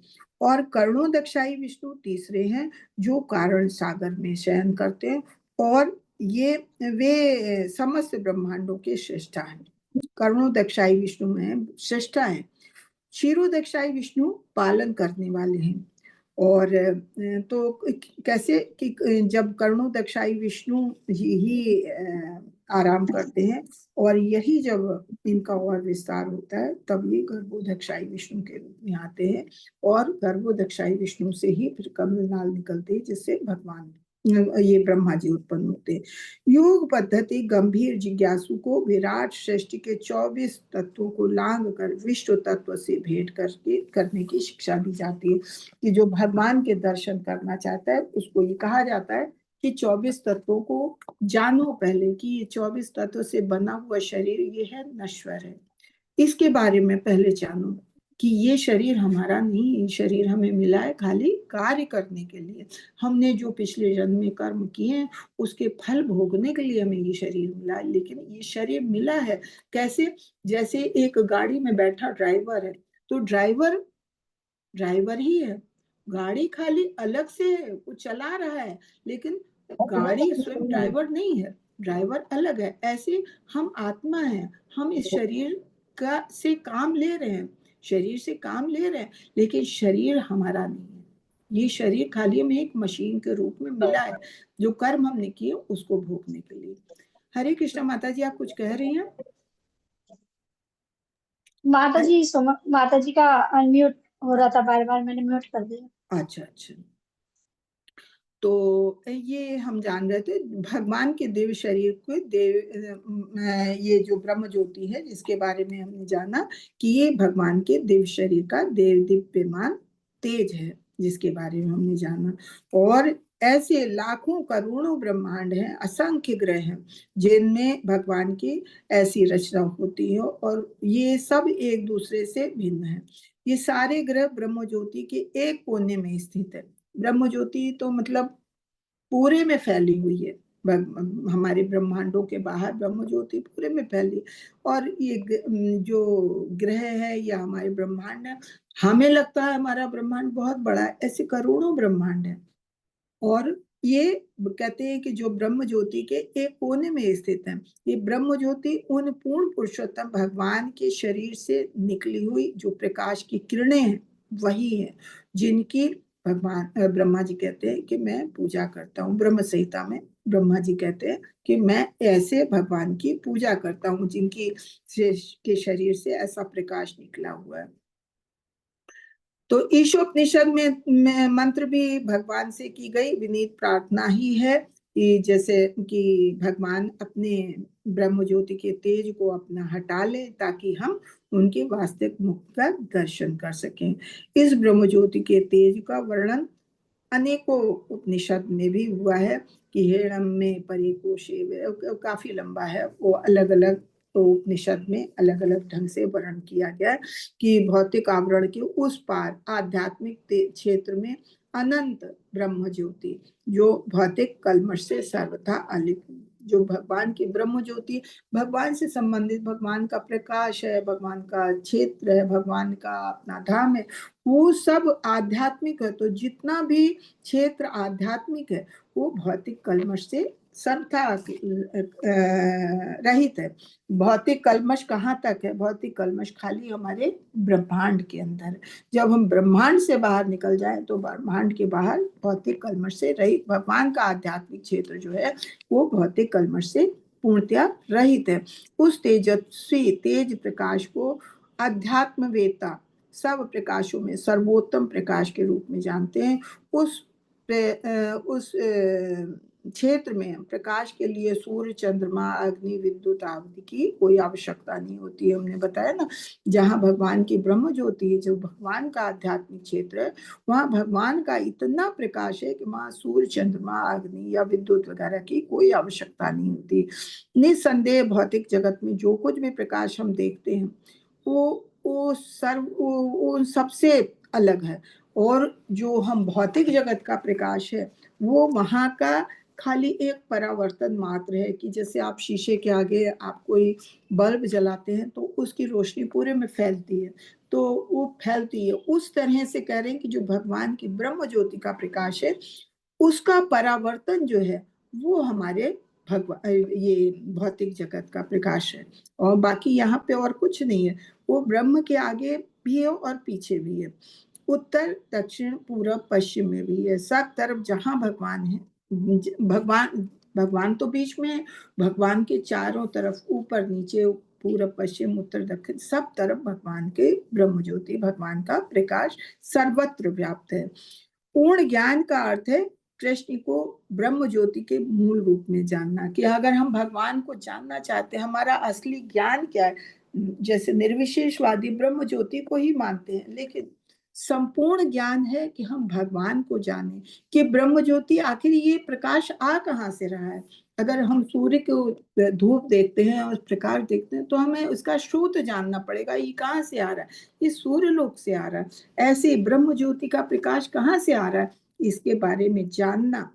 [SPEAKER 2] और कर्णोदक्षाई विष्णु तीसरे हैं, जो कारण सागर में शयन करते हैं, और ये वे समस्त ब्रह्मांडों के श्रेष्ठा हैं। कर्णोदक्षाई विष्णु में श्रेष्ठा है। क्षीरोदक्षाई विष्णु पालन करने वाले हैं। और तो कैसे कि जब कर्णोदक्षाई विष्णु ही आराम करते हैं, और यही जब इनका और विस्तार होता है तब ये गर्भोदक्षाई विष्णु के रूप में आते हैं, और गर्भोदक्षाई विष्णु से ही फिर कमल नाल निकलते हैं, जिससे भगवान ये ब्रह्मा जी उत्पन्न होते हैं। योग पद्धति गंभीर जिज्ञासु को विराट सृष्टि के 24 तत्वों को लांग कर विश्व तत्व से भेंट करने की शिक्षा दी जाती है। कि जो भगवान के दर्शन करना चाहता है उसको ये कहा जाता है कि 24 तत्वों को जानो पहले, कि ये 24 तत्व से बना हुआ शरीर ये है, नश्वर है। इसके बारे में पहले जानो कि ये शरीर हमारा नहीं, ये शरीर हमें मिला है खाली कार्य करने के लिए। हमने जो पिछले जन्म में कर्म किए हैं उसके फल भोगने के लिए हमें ये शरीर मिला है। लेकिन ये शरीर मिला है कैसे? जैसे एक गाड़ी में बैठा ड्राइवर है, तो ड्राइवर ही है, गाड़ी खाली अलग से वो चला रहा है, लेकिन गाड़ी स्वयं ड्राइवर नहीं है, ड्राइवर अलग है। ऐसे हम आत्मा हैं, हम इस शरीर का से काम ले रहे हैं, शरीर से काम ले रहे हैं, लेकिन शरीर हमारा नहीं है। ये शरीर खाली हमें एक मशीन के रूप में मिला है, जो कर्म हमने किए उसको भोगने के लिए। हरे कृष्णा। माता जी आप कुछ कह रही हैं?
[SPEAKER 1] माता जी का अनम्यूट हो रहा था, बार बार मैंने म्यूट कर दिया।
[SPEAKER 2] अच्छा अच्छा। तो ये हम जान रहे थे भगवान के देव शरीर को, ये जो ब्रह्म ज्योति है जिसके बारे में हमने जाना कि ये भगवान के देव शरीर का दिव्यमान तेज है, जिसके बारे में हमने जाना। और ऐसे लाखों करोड़ों ब्रह्मांड हैं, असंख्य ग्रह हैं जिनमें भगवान की ऐसी रचना होती है, और ये सब एक दूसरे से भिन्न है। ये सारे ग्रह ब्रह्म ज्योति के एक कोने में स्थित है। ब्रह्म ज्योति तो मतलब पूरे में फैली हुई है, हमारे ब्रह्मांडों के बाहर ब्रह्म ज्योति पूरे में फैली। और ये जो ग्रह है या हमारे ब्रह्मांड है, हमें लगता है हमारा ब्रह्मांड बहुत बड़ा है, ऐसे करोड़ों ब्रह्मांड है। और ये कहते हैं कि जो ब्रह्म ज्योति के एक कोने में स्थित है, ये ब्रह्म ज्योति उन पूर्ण पुरुषोत्तम भगवान के शरीर से निकली हुई जो प्रकाश की किरणें हैं वही है, जिनकी भगवान ब्रह्मा जी कहते हैं कि मैं पूजा करता हूँ। ब्रह्म संहिता में ब्रह्मा जी कहते हैं कि मैं ऐसे भगवान की पूजा करता हूँ जिनकी के शरीर से ऐसा प्रकाश निकला हुआ है। तो ईशोपनिषद में मंत्र भी भगवान से की गई विनीत प्रार्थना ही है कि जैसे कि भगवान अपने ब्रह्म ज्योति के तेज को अपना हटा ले ताकि हम उनके वास्तविक मुख का दर्शन कर सकें। इस ब्रह्म ज्योति के तेज का वर्णन अनेकों उपनिषद में भी हुआ है कि हेरम में परिकोशे, काफी लंबा है वो, अलग अलग तो उपनिषद में अलग अलग ढंग से वर्णन किया गया है कि भौतिक आवरण के उस पार आध्यात्मिक क्षेत्र में अनंत ब्रह्म ज्योति जो भौतिक कल्मश से सर्वथा अलिप्त, जो भगवान की ब्रह्म ज्योति भगवान से संबंधित, भगवान का प्रकाश है, भगवान का क्षेत्र है, भगवान का अपना धाम है, वो सब आध्यात्मिक है। तो जितना भी क्षेत्र आध्यात्मिक है वो भौतिक कल्मश से सर्वथा रहित है। भौतिक कल्मश कहाँ तक है? भौतिक कल्मश खाली हमारे ब्रह्मांड के अंदर है। जब हम ब्रह्मांड से बाहर निकल जाए तो ब्रह्मांड के बाहर भौतिक कल्मश से रहित भगवान का आध्यात्मिक क्षेत्र जो है वो भौतिक कल्मश से पूर्णतया रहित है। उस तेजस्वी तेज प्रकाश को अध्यात्मवेत्ता सब प्रकाशों में सर्वोत्तम प्रकाश के रूप में जानते हैं। उस क्षेत्र में प्रकाश के लिए सूर्य, चंद्रमा, अग्नि, विद्युत आदि की कोई आवश्यकता नहीं होती है। हमने बताया ना, जहाँ भगवान की ब्रह्म ज्योति है, जो भगवान का आध्यात्मिक क्षेत्र है, वहाँ भगवान का इतना प्रकाश है कि वहाँ सूर्य, चंद्रमा, अग्नि या विद्युत वगैरह की कोई आवश्यकता नहीं होती। निसंदेह भौतिक जगत में जो कुछ भी प्रकाश हम देखते हैं वो सबसे अलग है। और जो हम भौतिक जगत का प्रकाश है वो वहाँ का खाली एक परावर्तन मात्र है कि जैसे आप शीशे के आगे आप कोई बल्ब जलाते हैं तो उसकी रोशनी पूरे में फैलती है, तो वो फैलती है। उस तरह से कह रहे हैं कि जो भगवान की ब्रह्म ज्योति का प्रकाश है उसका परावर्तन जो है वो हमारे भगवान ये भौतिक जगत का प्रकाश है, और बाकी यहाँ पे और कुछ नहीं है। वो ब्रह्म के आगे भी है और पीछे भी है, उत्तर, दक्षिण, पूरब, पश्चिम में भी है। सब तरफ जहाँ भगवान है, भगवान तो बीच में है, भगवान के चारों तरफ ऊपर नीचे पूरब पश्चिम उत्तर दक्षिण सब तरफ भगवान के ब्रह्म ज्योति भगवान का प्रकाश सर्वत्र व्याप्त है। पूर्ण ज्ञान का अर्थ है कृष्ण को ब्रह्म ज्योति के मूल रूप में जानना, कि अगर हम भगवान को जानना चाहते हैं हमारा असली ज्ञान क्या है। जैसे निर्विशेषवादी ब्रह्म ज्योति को ही मानते हैं, लेकिन संपूर्ण ज्ञान है कि हम भगवान को जाने कि ब्रह्म ज्योति आखिर ये प्रकाश आ कहाँ से रहा है। अगर हम सूर्य को धूप देखते हैं और प्रकाश देखते हैं तो हमें उसका स्रोत जानना पड़ेगा, ये कहाँ से आ रहा है, ये सूर्य लोक से आ रहा है। ऐसे ब्रह्म ज्योति का प्रकाश कहाँ से आ रहा है, इसके बारे में जानना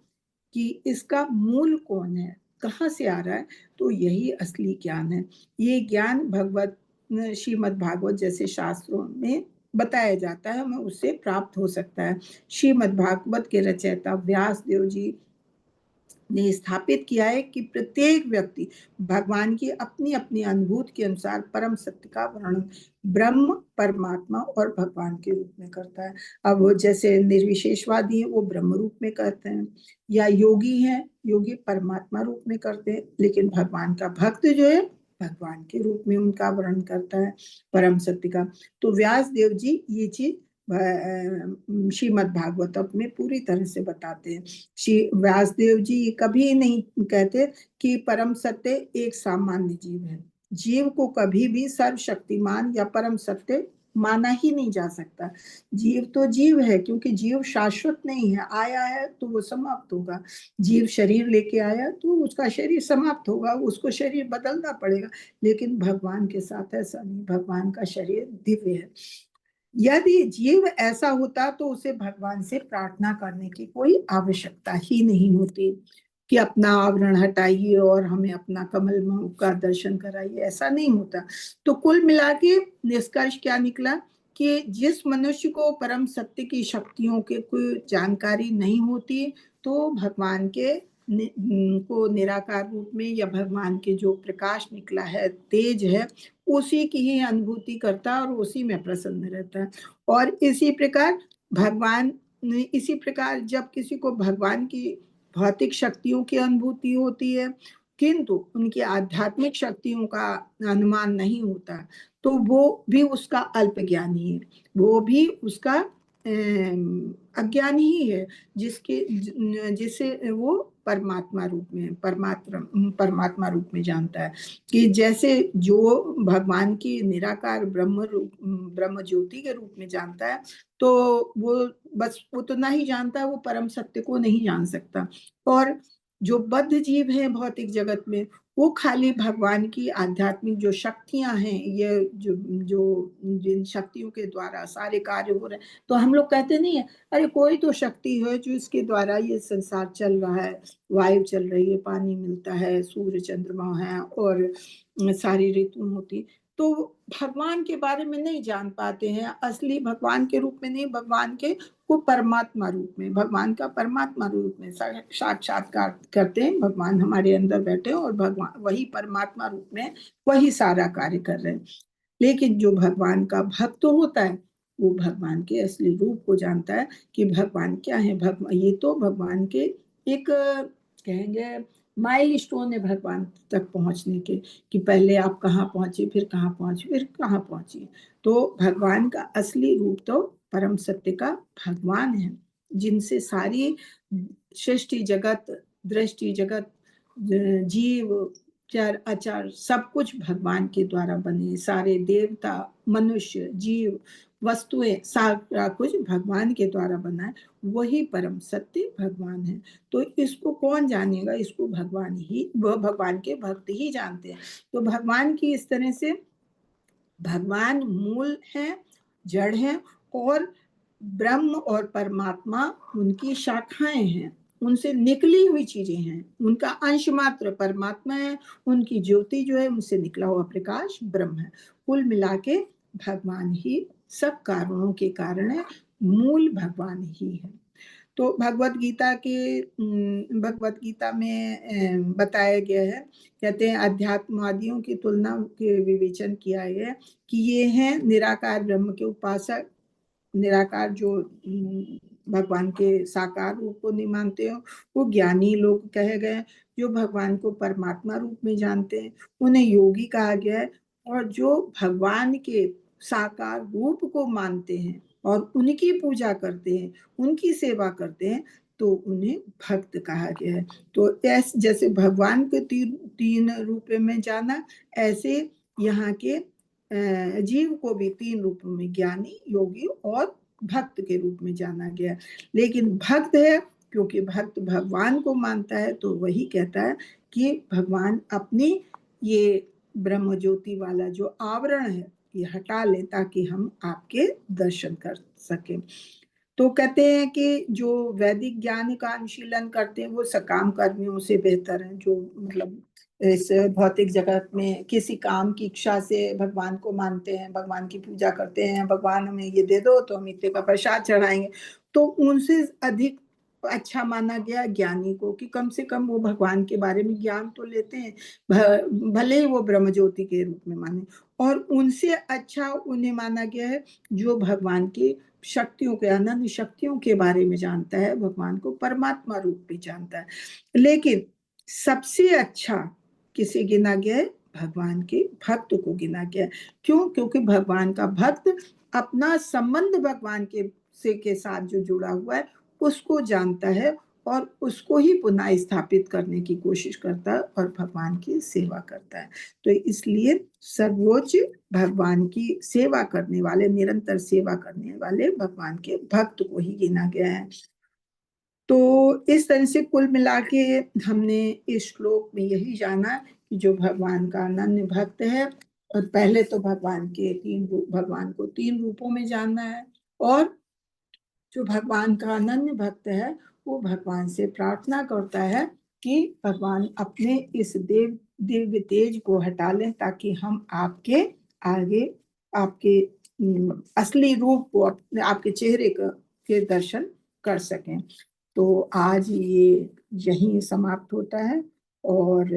[SPEAKER 2] कि इसका मूल कौन है, कहाँ से आ रहा है, तो यही असली ज्ञान है। ये ज्ञान भगवत श्रीमद् भागवत जैसे शास्त्रों में बताया जाता है, हमें उससे प्राप्त हो सकता है। श्रीमद् भागवत के रचयिता व्यास देव जी ने स्थापित किया है कि प्रत्येक व्यक्ति भगवान की अपनी अपनी अनुभूति के अनुसार परम सत्य का वर्णन ब्रह्म, परमात्मा और भगवान के रूप में करता है। अब वो जैसे निर्विशेषवादी है वो ब्रह्म रूप में करते हैं, या योगी है योगी परमात्मा रूप में करते हैं, लेकिन भगवान का भक्त जो है भगवान के रूप में उनका वर्णन करता है परम सत्य का। तो व्यास देव जी ये चीज श्रीमद् भागवतम में पूरी तरह से बताते हैं। श्री व्यासदेव जी कभी नहीं कहते कि परम सत्य एक सामान्य जीव है। जीव को कभी भी सर्वशक्तिमान या परम सत्य माना ही नहीं जा सकता। जीव तो जीव है, क्योंकि जीव शाश्वत नहीं है, आया है तो वो समाप्त होगा। जीव शरीर लेके आया तो उसका शरीर समाप्त होगा, उसको शरीर बदलना पड़ेगा। लेकिन भगवान के साथ ऐसा नहीं, भगवान का शरीर दिव्य है। यदि जीव ऐसा होता तो उसे भगवान से प्रार्थना करने की कोई आवश्यकता ही नहीं होती कि अपना आवरण हटाइए और हमें अपना कमल मुख का दर्शन कराइए, ऐसा नहीं होता। तो कुल मिला के निष्कर्ष क्या निकला कि जिस मनुष्य को परम सत्य की शक्तियों के कोई जानकारी नहीं होती, तो भगवान के को निराकार रूप में या भगवान के जो प्रकाश निकला है, तेज है, उसी की ही अनुभूति करता और उसी में प्रसन्न रहता है। और इसी प्रकार जब किसी को भगवान की भौतिक शक्तियों की अनुभूति होती है, किंतु उनकी आध्यात्मिक शक्तियों का अनुमान नहीं होता, तो वो भी उसका अल्प ज्ञानी है, वो भी उसका अज्ञानी ही है, जिसे वो परमात्मा रूप में जानता है। कि जैसे जो भगवान की निराकार ब्रह्म ज्योति के रूप में जानता है, तो वो बस उतना ही जानता है, वो परम सत्य को नहीं जान सकता। और जो बद्ध जीव है भौतिक जगत में, वो खाली भगवान की आध्यात्मिक जो शक्तियां हैं, ये जो जो जिन शक्तियों के द्वारा सारे कार्य हो रहे हैं, तो हम लोग कहते नहीं है, अरे कोई तो शक्ति है जो इसके द्वारा ये संसार चल रहा है, वायु चल रही है, पानी मिलता है, सूर्य चंद्रमा है और सारी ऋतु होती। तो भगवान के बारे में नहीं जान पाते हैं, असली भगवान के रूप में नहीं, भगवान के को परमात्मा रूप में, भगवान का परमात्मा रूप में साक्षात्कार करते हैं। भगवान हमारे अंदर बैठे हैं और भगवान वही परमात्मा रूप में वही सारा कार्य कर रहे हैं। लेकिन जो भगवान का भक्त होता है, वो भगवान के असली रूप को जानता है कि भगवान क्या है। भगवान ये तो भगवान के एक कहेंगे माइल स्टोन है भगवान तक पहुंचने के, कि पहले आप कहाँ पहुंचे, फिर कहाँ पहुंचे, फिर कहाँ पहुंची। तो भगवान का असली रूप तो परम सत्य का भगवान है, जिनसे सारी सृष्टि जगत, दृष्टि जगत, जीव चार आचार सब कुछ भगवान के द्वारा बने, सारे देवता, मनुष्य, जीव, वस्तुएं, सारा कुछ भगवान के द्वारा बना है। वही परम सत्य भगवान है। तो इसको कौन जानेगा, इसको भगवान के भक्त ही जानते हैं। तो भगवान की इस तरह से भगवान मूल है, जड़ है, और ब्रह्म और परमात्मा उनकी शाखाएं हैं, उनसे निकली हुई चीजें हैं, उनका अंश मात्र परमात्मा है, उनकी ज्योति जो है उनसे निकला हुआ प्रकाश ब्रह्म है। कुल मिला के भगवान ही सब कारणों के कारण है, मूल भगवान ही है। तो भगवत गीता में बताया गया है, कहते हैं अध्यात्मवादियों की तुलना के विवेचन किया है कि ये हैं निराकार ब्रह्म के उपासक, निराकार जो भगवान के साकार रूप को नहीं मानते हो, वो ज्ञानी लोग कहे गए। जो भगवान को परमात्मा रूप में जानते हैं उन्हें योगी कहा गया है, और जो भगवान के साकार रूप को मानते हैं और उनकी पूजा करते हैं, उनकी सेवा करते हैं, तो उन्हें भक्त कहा गया है। तो जैसे भगवान के तीन रूप में जाना, ऐसे यहाँ के जीव को भी तीन रूपों में, ज्ञानी, योगी और भक्त के रूप में जाना गया। लेकिन भक्त है, क्योंकि भक्त भगवान को मानता है, तो वही कहता है कि भगवान अपनी ये ब्रह्म ज्योति वाला जो आवरण है ये हटा ले, ताकि हम आपके दर्शन कर सकें। तो कहते हैं कि जो वैदिक ज्ञान का अनुशीलन करते हैं वो सकाम कर्मियों से बेहतर है, जो मतलब इस भौतिक जगत में किसी काम की इच्छा से भगवान को मानते हैं, भगवान की पूजा करते हैं, भगवान हमें ये दे दो तो हम इतने का प्रसाद चढ़ाएंगे, तो उनसे अधिक अच्छा माना गया ज्ञानी को, कि कम से कम वो भगवान के बारे में ज्ञान तो लेते हैं, भले ही वो ब्रह्म ज्योति के रूप में माने। और उनसे अच्छा उन्हें माना गया है जो भगवान की शक्तियों के, अनंत शक्तियों के बारे में जानता है, भगवान को परमात्मा रूप में जानता है। लेकिन सबसे अच्छा किसे गिना गया है, भगवान के भक्त को गिना गया है। क्यों? क्योंकि भगवान का भक्त अपना संबंध भगवान के साथ जो जुड़ा हुआ है उसको जानता है, और उसको ही पुनः स्थापित करने की कोशिश करता है और भगवान की सेवा करता है। तो इसलिए सर्वोच्च भगवान की सेवा करने वाले, निरंतर सेवा करने वाले भगवान के भक्त को ही गिना गया है। तो इस तरह से कुल मिला के हमने इस श्लोक में यही जाना कि जो भगवान का अनन्य भक्त है, और पहले तो भगवान को 3 रूपों में जानना है, और जो भगवान का अनन्य भक्त है वो भगवान से प्रार्थना करता है कि भगवान अपने इस दिव्य तेज को हटा लें, ताकि हम आपके आगे आपके असली रूप को, आपके चेहरे के दर्शन कर सकें। तो आज ये यहीं समाप्त होता है, और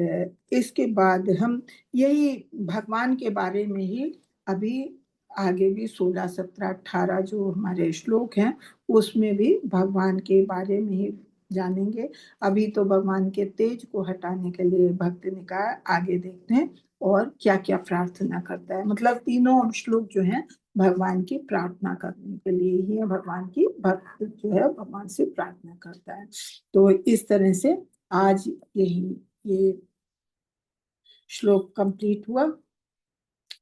[SPEAKER 2] इसके बाद हम यही भगवान के बारे में ही अभी आगे भी 16, 17, 18 जो हमारे श्लोक हैं उसमें भी भगवान के बारे में ही जानेंगे। अभी तो भगवान के तेज को हटाने के लिए भक्त ने कहा आगे देखते हैं और क्या क्या प्रार्थना करता है। मतलब तीनों श्लोक जो हैं भगवान की प्रार्थना करने के लिए ही है। भगवान की भक्त जो है भगवान से प्रार्थना करता है। तो इस तरह से आज यही ये श्लोक कंप्लीट हुआ।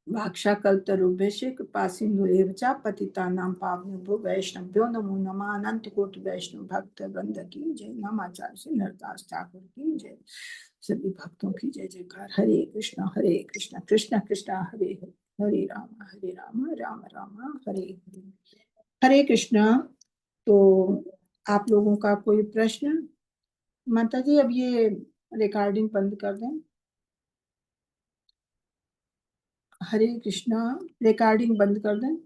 [SPEAKER 2] वाक्षाकल्पतरुभ्यश्च कृपासिन्धुरेव च पतितानां पावनेभ्यो वैष्णवेभ्यो नमो नमः। अनंत कोटि वैष्णव भक्त वृंद की जय। नमाचार्य श्री नरदास ठाकुर की जय। सभी भक्तों की जय जयकार। हरे कृष्णा कृष्ण कृष्ण हरे हरे, हरे राम राम राम हरे हरे। हरे कृष्णा। तो आप लोगों का कोई प्रश्न? माता जी अब ये रिकॉर्डिंग बंद कर दें। हरे कृष्णा, रिकॉर्डिंग बंद कर दें।